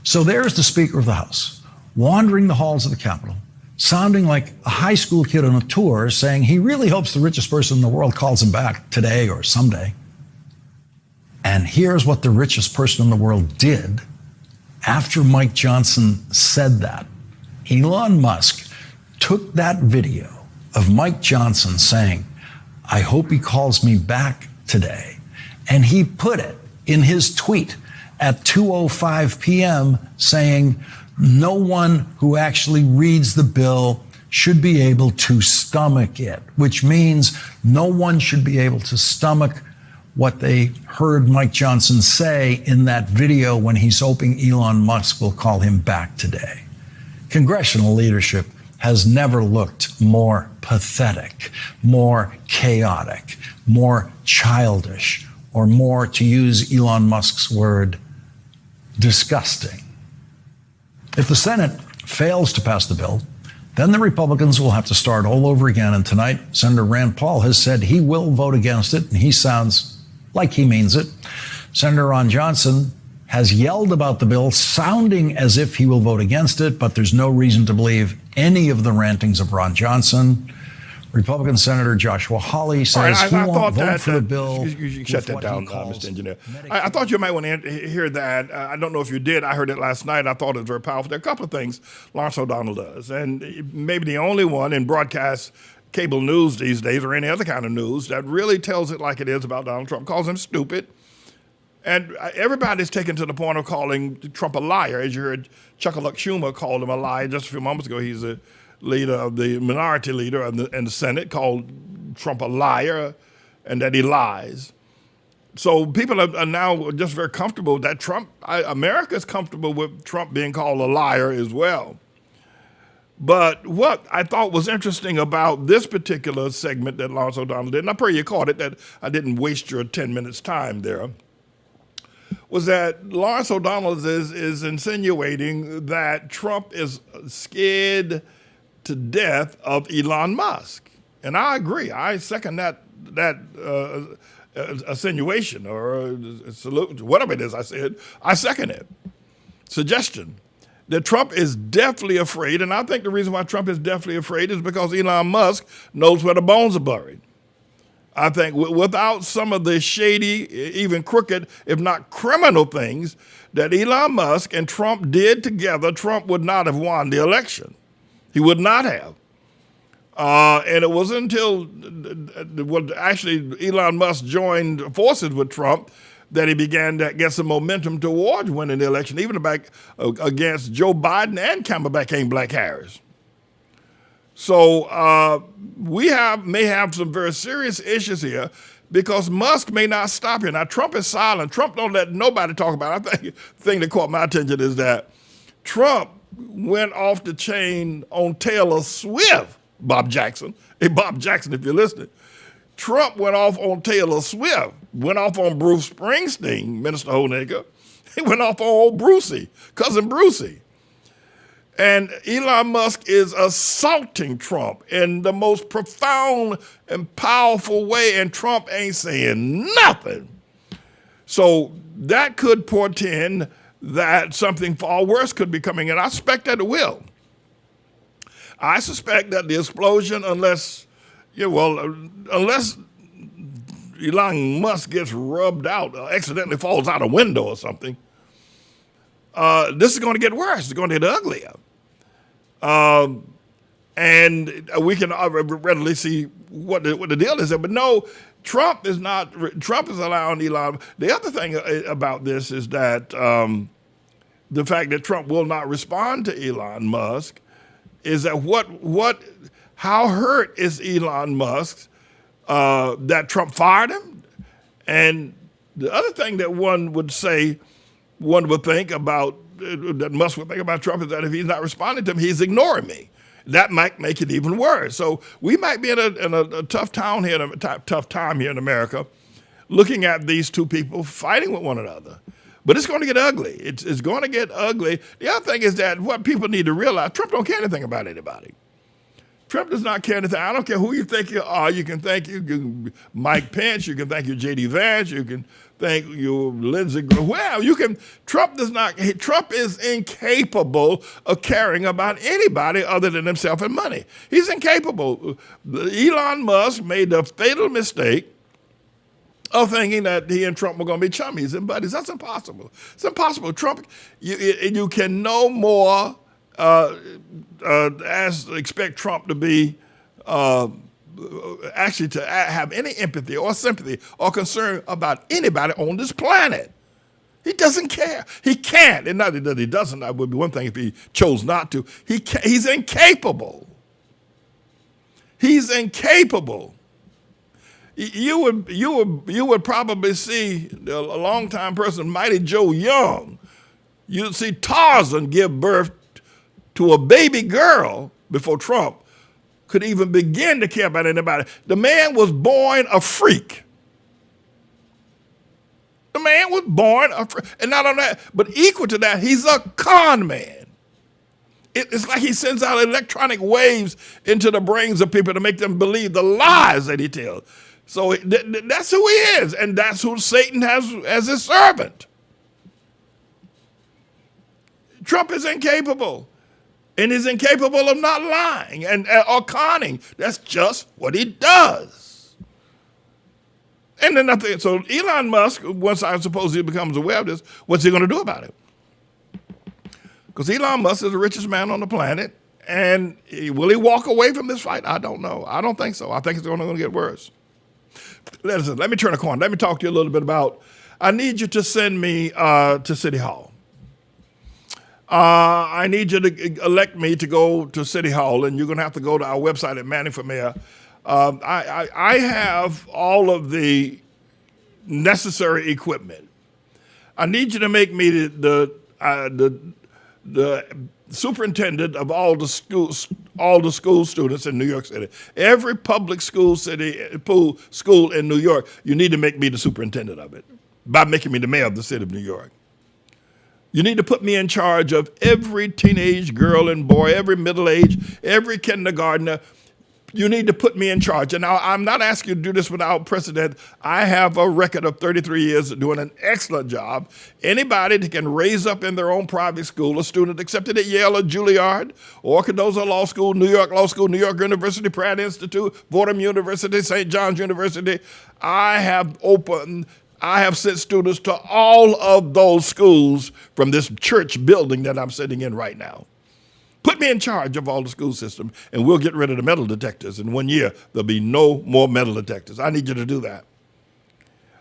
So there's the Speaker of the House wandering the halls of the Capitol, sounding like a high school kid on a tour, saying he really hopes the richest person in the world calls him back today or someday. And here's what the richest person in the world did after Mike Johnson said that. Elon Musk took that video of Mike Johnson saying, I hope he calls me back today, and he put it in his tweet at 2:05 p.m. saying, no one who actually reads the bill should be able to stomach it, which means no one should be able to stomach what they heard Mike Johnson say in that video when he's hoping Elon Musk will call him back today. Congressional leadership has never looked more pathetic, more chaotic, more childish, or more, to use Elon Musk's word, disgusting. If the Senate fails to pass the bill, then the Republicans will have to start all over again. And tonight, Senator Rand Paul has said he will vote against it, and he sounds like he means it. Senator Ron Johnson has yelled about the bill, sounding as if he will vote against it, but there's no reason to believe any of the rantings of Ron Johnson. Republican Senator Joshua Hawley says he won't vote for the bill. You shut that down, Mr. Engineer. I thought you might want to hear that. I don't know if you did. I heard it last night. I thought it was very powerful. There are a couple of things Lawrence O'Donnell does, and maybe the only one in broadcast cable news these days or any other kind of news that really tells it like it is about Donald Trump, calls him stupid. And everybody's taken to the point of calling Trump a liar. As you heard, Chuck-a-Luck Schumer called him a liar just a few moments ago. He's a leader of the minority leader in the Senate, called Trump a liar and that he lies. So people are now just very comfortable that America's comfortable with Trump being called a liar as well. But what I thought was interesting about this particular segment that Lawrence O'Donnell did, and I pray you caught it, that I didn't waste your 10 minutes time there, was that Lawrence O'Donnell is insinuating that Trump is scared to death of Elon Musk. And I agree. I second that insinuation or whatever it is I said. I second it. Suggestion that Trump is definitely afraid, and I think the reason why Trump is definitely afraid is because Elon Musk knows where the bones are buried. I think without some of the shady, even crooked, if not criminal things that Elon Musk and Trump did together, Trump would not have won the election. He would not have. And it wasn't until actually Elon Musk joined forces with Trump that he began to get some momentum towards winning the election, even back against Joe Biden and Camelback Black Harris. So we may have some very serious issues here because Musk may not stop here. Now, Trump is silent. Trump don't let nobody talk about it. I think the thing that caught my attention is that Trump went off the chain on Taylor Swift, Bob Jackson. Hey, Bob Jackson, if you're listening. Trump went off on Taylor Swift, went off on Bruce Springsteen, Minister Honaker. He went off on old Brucey, cousin Brucey. And Elon Musk is assaulting Trump in the most profound and powerful way, and Trump ain't saying nothing. So that could portend that something far worse could be coming, and I suspect that it will. I suspect that the explosion, unless Elon Musk gets rubbed out, or accidentally falls out a window or something, this is going to get worse. It's going to get uglier. And we can readily see what the deal is there. But no, Trump is allowing Elon. The other thing about this is that the fact that Trump will not respond to Elon Musk is that how hurt is Elon Musk that Trump fired him? And the other thing that one would think about, that Musk would think about Trump is that if he's not responding to him, he's ignoring me. That might make it even worse. So we might be in a tough time here in America, looking at these two people fighting with one another. But it's going to get ugly. It's going to get ugly. The other thing is that what people need to realize, Trump don't care anything about anybody. Trump does not care anything. I don't care who you think you are. You can thank Mike Pence. You can thank your J.D. Vance. You can thank your Lindsey Graham. Well, you can. Trump is incapable of caring about anybody other than himself and money. He's incapable. Elon Musk made the fatal mistake of thinking that he and Trump were going to be chummies and buddies. That's impossible. It's impossible. Trump, you can no more expect Trump to be actually to have any empathy or sympathy or concern about anybody on this planet. He doesn't care. He can't. And not that he doesn't. That would be one thing if he chose not to. He's incapable. He's incapable. You would probably see a longtime person, Mighty Joe Young. You'd see Tarzan give birth to a baby girl before Trump could even begin to care about anybody. The man was born a freak. The man was born a freak. And not only that, but equal to that, he's a con man. It's like he sends out electronic waves into the brains of people to make them believe the lies that he tells. So that's who he is, and that's who Satan has as his servant. Trump is incapable. And is incapable of not lying or conning. That's just what he does. And then nothing. So Elon Musk, once I suppose he becomes aware of this, what's he going to do about it? Because Elon Musk is the richest man on the planet, and will he walk away from this fight? I don't know. I don't think so. I think it's only going to get worse. Listen, let me turn a corner. Let me talk to you a little bit about, I need you to send me to City Hall. I need you to elect me to go to City Hall, and you're going to have to go to our website at Manning for Mayor. I have all of the necessary equipment. I need you to make me the superintendent of all the school students in New York City. Every public school in New York, you need to make me the superintendent of it by making me the mayor of the city of New York. You need to put me in charge of every teenage girl and boy, every middle age, every kindergartner. You need to put me in charge. And now I'm not asking you to do this without precedent. I have a record of 33 years of doing an excellent job. Anybody that can raise up in their own private school, a student accepted at Yale or Juilliard, or Cardozo Law School, New York University, Pratt Institute, Fordham University, St. John's University. I have sent students to all of those schools from this church building that I'm sitting in right now. Put me in charge of all the school system, and we'll get rid of the metal detectors. In 1 year, there'll be no more metal detectors. I need you to do that.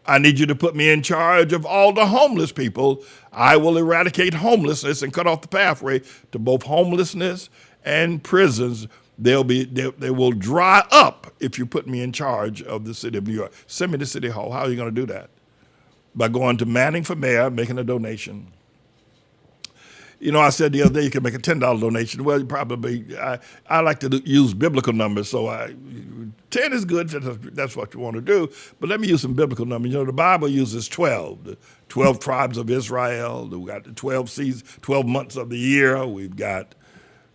I need you to put me in charge of all the homeless people. I will eradicate homelessness and cut off the pathway to both homelessness and prisons. They will dry up if you put me in charge of the city of New York. Send me to City Hall. How are you going to do that? By going to Manning for Mayor, making a donation. You know, I said the other day you can make a $10 donation. Well, you probably, I like to use biblical numbers, so 10 is good if that's what you want to do, but let me use some biblical numbers. You know, the Bible uses 12, the 12 tribes of Israel. We've got the 12 seasons, 12 months of the year. We've got,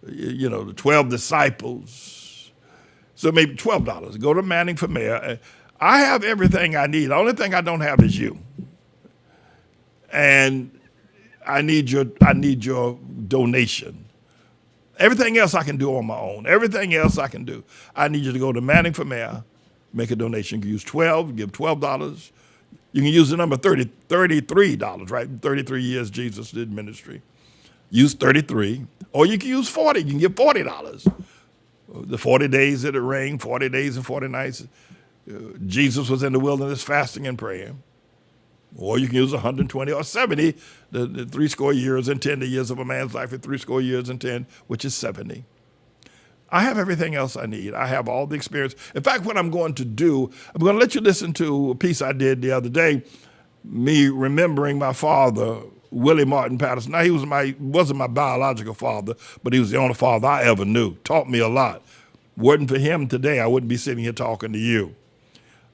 the 12 disciples. So maybe $12. Go to Manning for Mayor. I have everything I need. The only thing I don't have is you. And I need your donation. Everything else I can do on my own. Everything else I can do. I need you to go to Manning for Mayor, make a donation. You can use 12, give $12. You can use the number $33, right? 33 years Jesus did ministry. Use 33. Or you can use 40. You can give $40. The 40 days that it rained, 40 days and 40 nights. Jesus was in the wilderness fasting and praying. Or you can use 120 or 70, the 60 years and 10, the years of a man's life, and 60 years and 10, which is 70. I have everything else I need. I have all the experience. In fact, what I'm going to do, I'm going to let you listen to a piece I did the other day, me remembering my father, Willie Martin Patterson. Now, he wasn't my biological father, but he was the only father I ever knew. Taught me a lot. Wasn't for him today, I wouldn't be sitting here talking to you.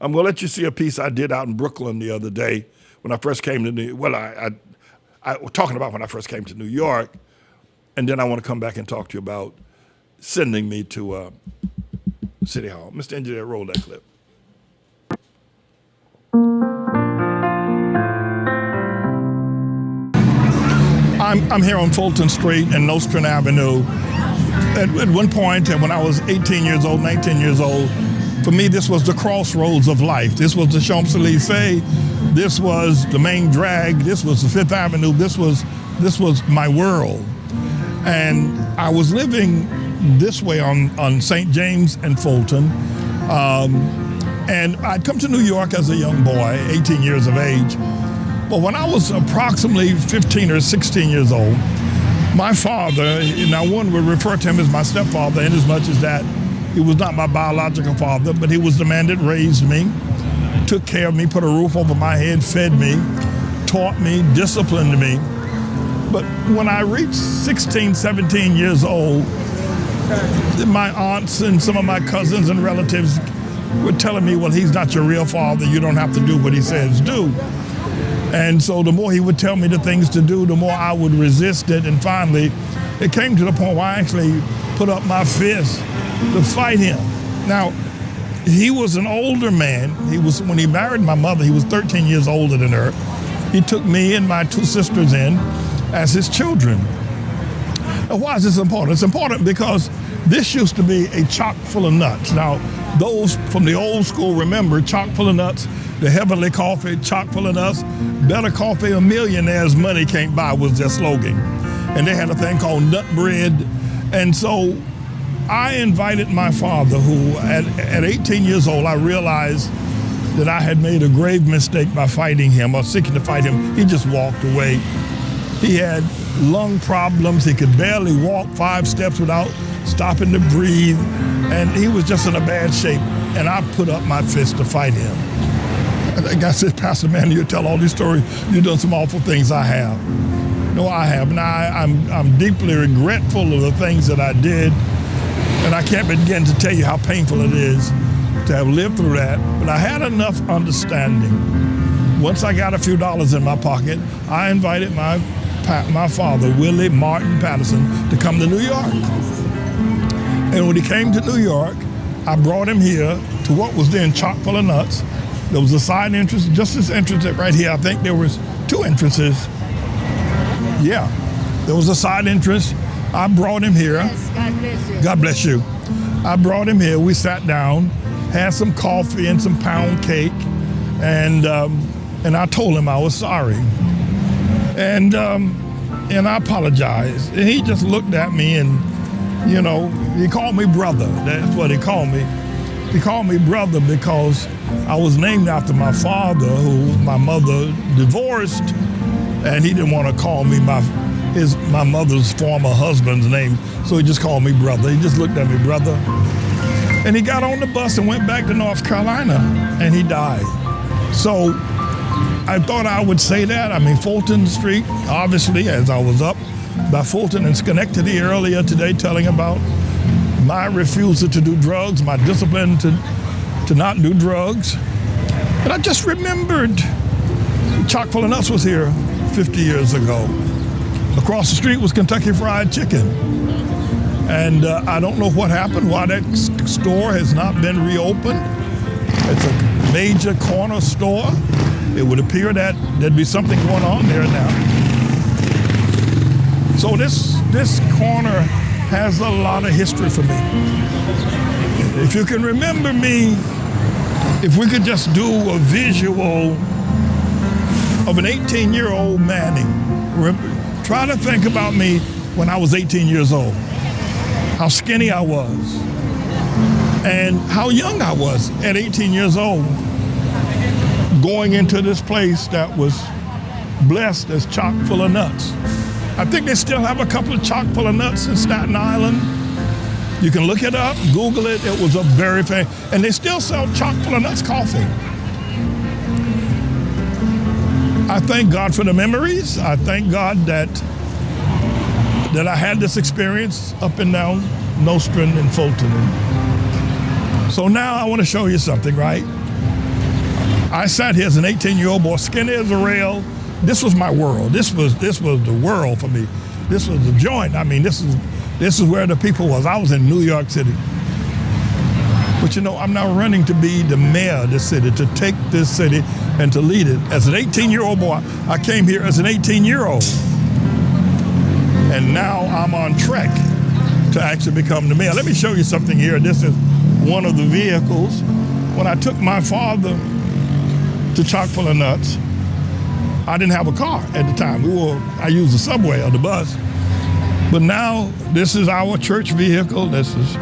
I'm going to let you see a piece I did out in Brooklyn the other day when I first came to New York. Well, I was talking about when I first came to New York, and then I want to come back and talk to you about sending me to City Hall. Mr. Engineer, roll that clip. I'm here on Fulton Street and Nostrand Avenue. At one point, when I was 18 years old, 19 years old, for me, this was the crossroads of life. This was the Champs-Élysées. This was the main drag. This was the Fifth Avenue. This was my world. And I was living this way on St. James and Fulton. And I'd come to New York as a young boy, 18 years of age. But when I was approximately 15 or 16 years old, my father, now one would refer to him as my stepfather in as much as that he was not my biological father, but he was the man that raised me, took care of me, put a roof over my head, fed me, taught me, disciplined me. But when I reached 16, 17 years old, my aunts and some of my cousins and relatives were telling me, well, he's not your real father. You don't have to do what he says do. And so the more he would tell me the things to do, the more I would resist it. And finally, it came to the point where I actually put up my fist to fight him. Now, he was an older man. When he married my mother, he was 13 years older than her. He took me and my two sisters in as his children. Now, why is this important? It's important because this used to be a chock full of nuts. Now, those from the old school remember chock full of nuts, the heavenly coffee, chock full of nuts, better coffee a millionaire's money can't buy was their slogan. And they had a thing called nut bread. And so I invited my father, who at 18 years old, I realized that I had made a grave mistake by fighting him or seeking to fight him. He just walked away. He had lung problems. He could barely walk 5 steps without stopping to breathe. And he was just in a bad shape. And I put up my fist to fight him. I think I said, Pastor Manny, you tell all these stories. You've done some awful things. I have. No, I have. And I'm deeply regretful of the things that I did. And I can't begin to tell you how painful it is to have lived through that. But I had enough understanding. Once I got a few dollars in my pocket, I invited my father, Willie Martin Patterson, to come to New York. And when he came to New York, I brought him here to what was then chock full of nuts. There was a side entrance, just this entrance right here. I think there was 2 entrances. Yeah, there was a side entrance. I brought him here. Yes, God bless you. God bless you. I brought him here. We sat down, had some coffee and some pound cake, and I told him I was sorry. And I apologized. And he just looked at me and, you know, he called me brother. That's what he called me. He called me brother because I was named after my father, who my mother divorced, and he didn't want to call me my mother's former husband's name, so he just called me brother. He just looked at me, brother. And he got on the bus and went back to North Carolina, and he died. So I thought I would say that. I mean, Fulton Street, obviously, as I was up by Fulton and Schenectady earlier today, telling about my refusal to do drugs, my discipline to not do drugs. And I just remembered chock full of nuts was here 50 years ago. Across the street was Kentucky Fried Chicken. And I don't know what happened, why that store has not been reopened. It's a major corner store. It would appear that there'd be something going on there now. So this corner has a lot of history for me. If you can remember me, if we could just do a visual of an 18-year-old Manning. Try to think about me when I was 18 years old, how skinny I was, and how young I was at 18 years old, going into this place that was blessed as chock full of nuts. I think they still have a couple of chock full of nuts in Staten Island. You can look it up, Google it. It was a very famous, and they still sell chock full of nuts coffee. I thank God for the memories. I thank God that I had this experience up and down Nostrand and Fulton. So now I want to show you something, right? I sat here as an 18-year-old boy, skinny as a rail. This was my world. This was the world for me. This was the joint. I mean, this is This is where the people was. I was in New York City. But you know, I'm now running to be the mayor of this city, to take this city and to lead it. As an 18-year-old boy, I came here as an 18-year-old. And now I'm on track to actually become the mayor. Let me show you something here. This is one of the vehicles. When I took my father to chock full of nuts, I didn't have a car at the time. I used the subway or the bus. But now this is our church vehicle. This is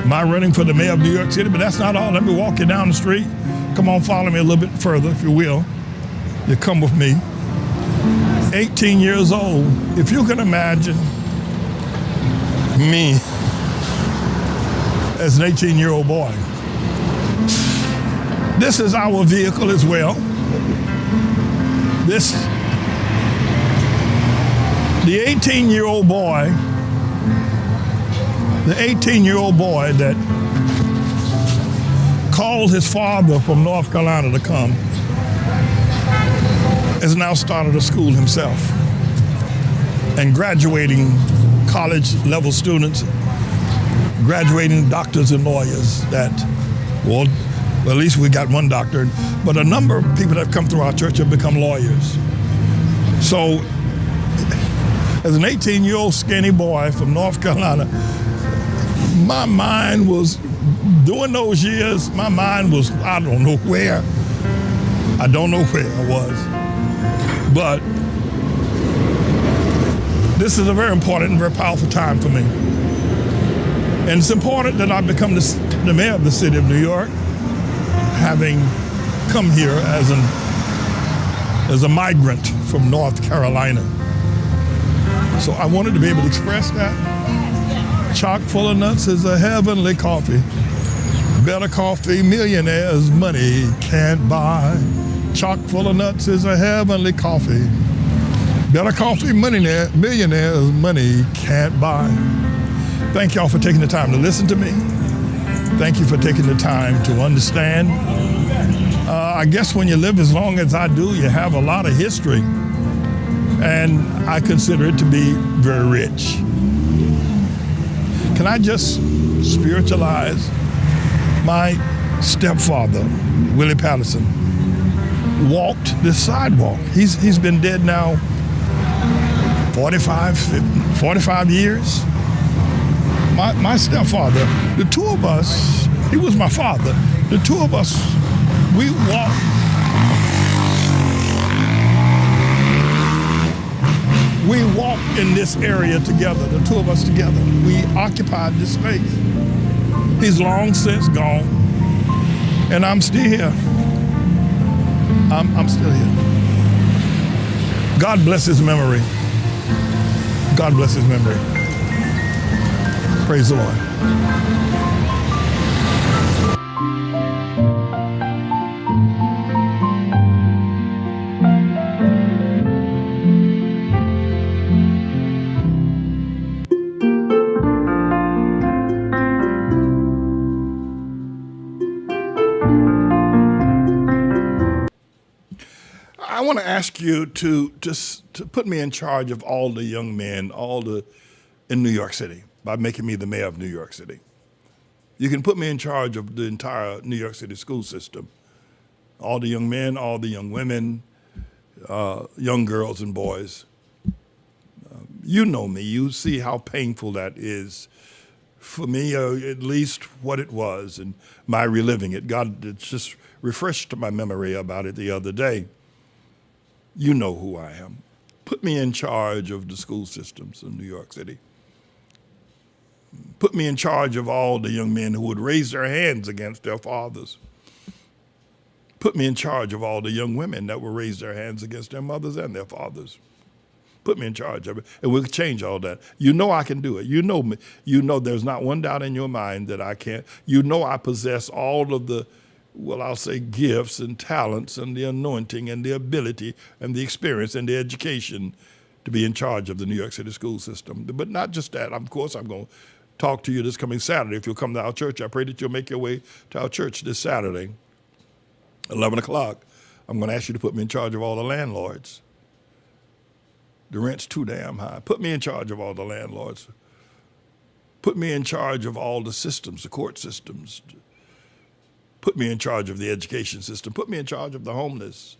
my running for the mayor of New York City, but that's not all. Let me walk you down the street. Come on, follow me a little bit further, if you will. You come with me. 18 years old. If you can imagine me as an 18-year-old boy. This is our vehicle as well. The 18-year-old boy that called his father from North Carolina to come has now started a school himself and graduating college-level students, graduating doctors and lawyers that, well, at least we got one doctor, but a number of people that have come through our church have become lawyers. So, as an 18-year-old skinny boy from North Carolina, my mind was, during those years, my mind was, I don't know where. I don't know where I was. But this is a very important and very powerful time for me. And it's important that I become the mayor of the city of New York, having come here as a migrant from North Carolina. So I wanted to be able to express that. Chock full of nuts is a heavenly coffee. Better coffee millionaires' money can't buy. Chock full of nuts is a heavenly coffee. Better coffee millionaires' money can't buy. Thank y'all for taking the time to listen to me. Thank you for taking the time to understand. I guess when you live as long as I do, you have a lot of history. And I consider it to be very rich. Can I just spiritualize my stepfather, Willie Patterson, walked this sidewalk. He's been dead now 45 years. My stepfather, the two of us, he was my father. The two of us, we walked. We walked in this area together, the two of us together. We occupied this space. He's long since gone, and I'm still here. I'm still here. God bless his memory. God bless his memory. Praise the Lord. I want to ask you to put me in charge of all the young men, in New York City by making me the mayor of New York City. You can put me in charge of the entire New York City school system. All the young men, all the young women, young girls and boys. You know me, you see how painful that is for me, at least what it was, and my reliving it. God, it's just refreshed my memory about it the other day. You know who I am. Put me in charge of the school systems in New York City. Put me in charge of all the young men who would raise their hands against their fathers. Put me in charge of all the young women that will raise their hands against their mothers and their fathers. Put me in charge of it, and we'll change all that. You know I can do it. You know me. You know there's not one doubt in your mind that I can't. You know I possess all of the, well, I'll say gifts and talents and the anointing and the ability and the experience and the education to be in charge of the New York City school system. But not just that. Of course, I'm going to talk to you this coming Saturday. If you'll come to our church, I pray that you'll make your way to our church this Saturday, 11 o'clock. I'm going to ask you to put me in charge of all the landlords. The rent's too damn high. Put me in charge of all the landlords. Put me in charge of all the systems, the court systems. Put me in charge of the education system. Put me in charge of the homeless.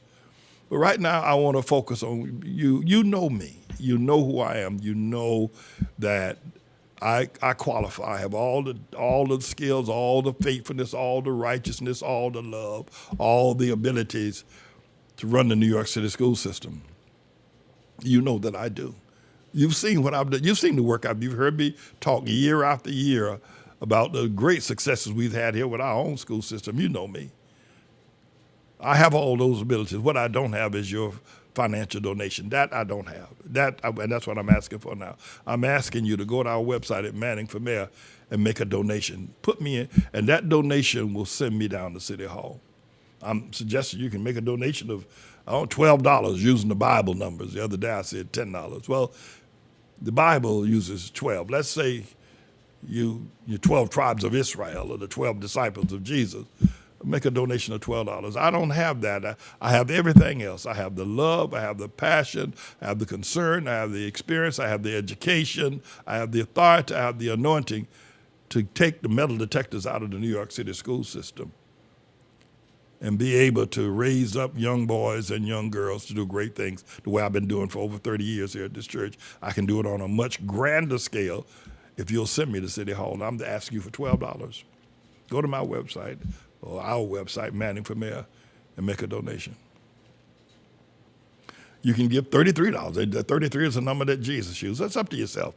But right now, I want to focus on you. You know me. You know who I am. You know that I qualify. I have all the skills, all the faithfulness, all the righteousness, all the love, all the abilities to run the New York City school system. You know that I do. You've seen what I've done. You've seen the work you've heard me talk year after year about the great successes we've had here with our own school system. You know me. I have all those abilities. What I don't have is your financial donation. That I don't have. And that's what I'm asking for now. I'm asking you to go to our website at Manning for Mayor and make a donation. Put me in, and that donation will send me down to City Hall. I'm suggesting you can make a donation of $12 using the Bible numbers. The other day I said $10. Well, the Bible uses 12. Let's say you're 12 tribes of Israel or the 12 disciples of Jesus. Make a donation of $12. I don't have that. I have everything else. I have the love, I have the passion, I have the concern, I have the experience, I have the education, I have the authority, I have the anointing to take the metal detectors out of the New York City school system and be able to raise up young boys and young girls to do great things the way I've been doing for over 30 years here at this church. I can do it on a much grander scale if you'll send me to City Hall. And I'm asking you for $12. Go to my website or our website, Manning for Mayor, and make a donation. You can give $33. 33 is the number that Jesus used. That's up to yourself.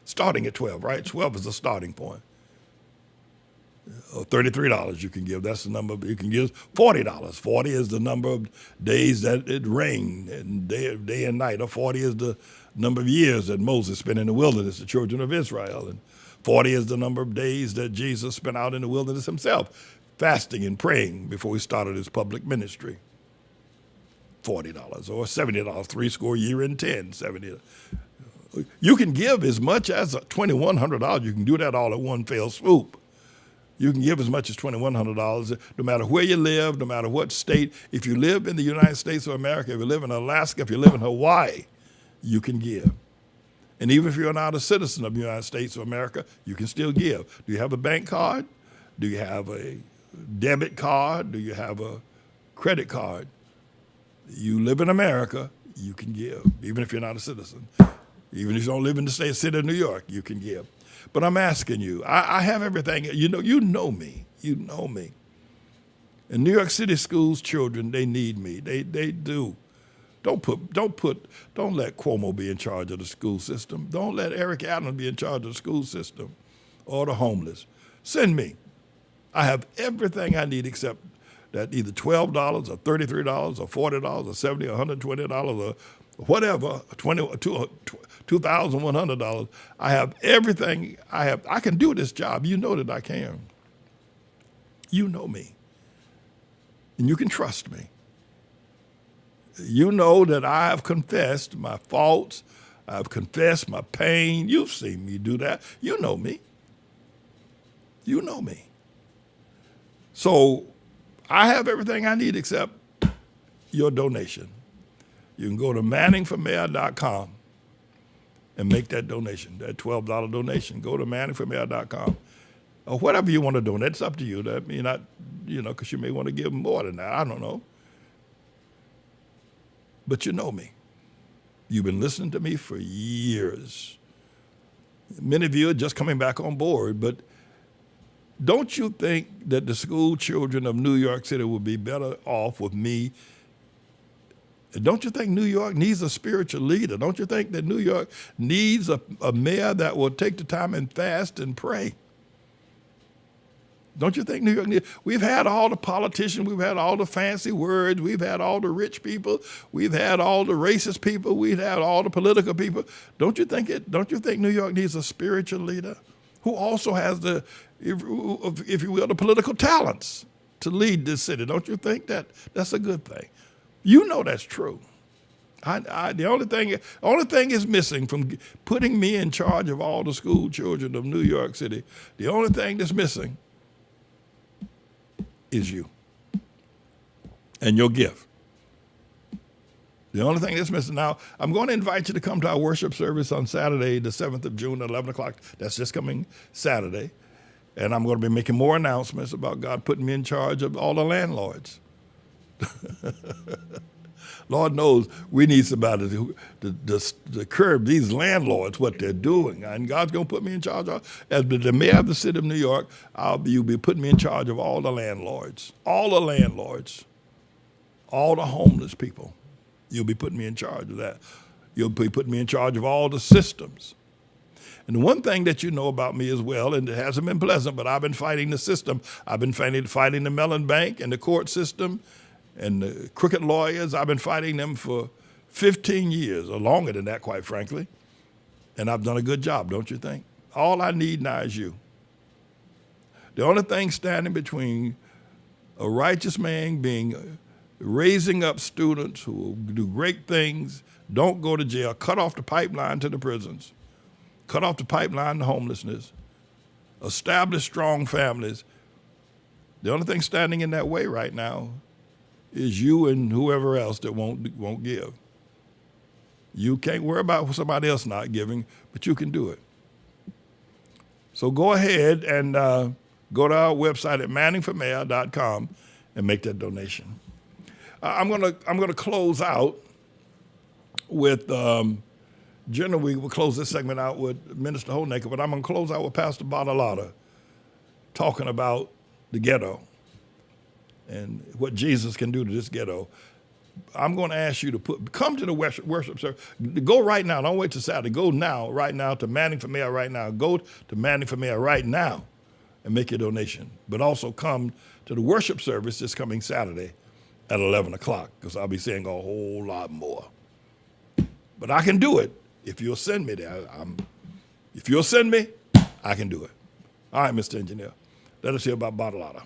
Starting at 12, right? 12 is the starting point. $33 you can give. That's the number. You can give $40. 40 is the number of days that it rained, and day and night. Or 40 is the number of years that Moses spent in the wilderness, the children of Israel. And 40 is the number of days that Jesus spent out in the wilderness himself, fasting and praying before he started his public ministry. $40 or $70, 3 score year and 10, $70. You can give as much as $2,100. You can do that all at one fell swoop. You can give as much as $2,100, no matter where you live, no matter what state. If you live in the United States of America, if you live in Alaska, if you live in Hawaii, you can give. And even if you're not a citizen of the United States of America, you can still give. Do you have a bank card? Do you have a debit card? Do you have a credit card? You live in America, you can give, even if you're not a citizen. Even if you don't live in the city of New York, you can give. But I'm asking you, I have everything. You know me. You know me. In New York City schools, children, they need me. They do. Don't let Cuomo be in charge of the school system. Don't let Eric Adams be in charge of the school system or the homeless. Send me. I have everything I need except that either $12 or $33 or $40 or $70 or $120 or whatever, $2,100. I have everything I have. I can do this job. You know that I can. You know me. And you can trust me. You know that I have confessed my faults. I've confessed my pain. You've seen me do that. You know me. You know me. So I have everything I need except your donation. You can go to manningformayor.com and make that donation, that $12 donation. Go to manningformayor.com. Or whatever you want to donate, it's up to you. That may not, because you may want to give more than that. I don't know. But you know me. You've been listening to me for years. Many of you are just coming back on board, but don't you think that the school children of New York City would be better off with me? Don't you think New York needs a spiritual leader? Don't you think that New York needs a mayor that will take the time and fast and pray? Don't you think New York needs? We've had all the politicians, we've had all the fancy words, we've had all the rich people, we've had all the racist people, we've had all the political people. Don't you think New York needs a spiritual leader who also has the, if you will, the political talents to lead this city? Don't you think that that's a good thing? You know that's true. The only thing is missing from putting me in charge of all the school children of New York City. The only thing that's missing is you and your gift. The only thing that's missing now, I'm going to invite you to come to our worship service on Saturday, the 7th of June at 11 o'clock. That's just coming Saturday. And I'm going to be making more announcements about God putting me in charge of all the landlords. Lord knows we need somebody to curb these landlords, what they're doing. And God's going to put me in charge of, as the mayor of the city of New York, you'll be putting me in charge of all the landlords, all the homeless people. You'll be putting me in charge of that. You'll be putting me in charge of all the systems. And the one thing that you know about me as well, and it hasn't been pleasant, but I've been fighting the system. I've been fighting the Mellon Bank and the court system and the crooked lawyers. I've been fighting them for 15 years, or longer than that, quite frankly. And I've done a good job, don't you think? All I need now is you. The only thing standing between a righteous man raising up students who will do great things, don't go to jail, cut off the pipeline to the prisons, cut off the pipeline to homelessness, establish strong families. The only thing standing in that way right now is you and whoever else that won't give. You can't worry about somebody else not giving, but you can do it. So go ahead and go to our website at manningformayor.com and make that donation. I'm gonna close out with generally we'll close this segment out with Minister Honaker, but I'm gonna close out with Pastor Badalata talking about the ghetto and what Jesus can do to this ghetto. I'm going to ask you to come to the worship service. Go right now. Don't wait till Saturday. Go now, right now, to Manning for Mayor right now. Go to Manning for Mayor right now and make your donation. But also come to the worship service this coming Saturday at 11 o'clock, because I'll be saying a whole lot more. But I can do it if you'll send me there. If you'll send me, I can do it. All right, Mr. Engineer. Let us hear about Badalata.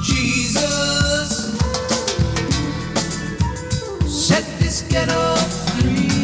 Jesus set this ghetto free.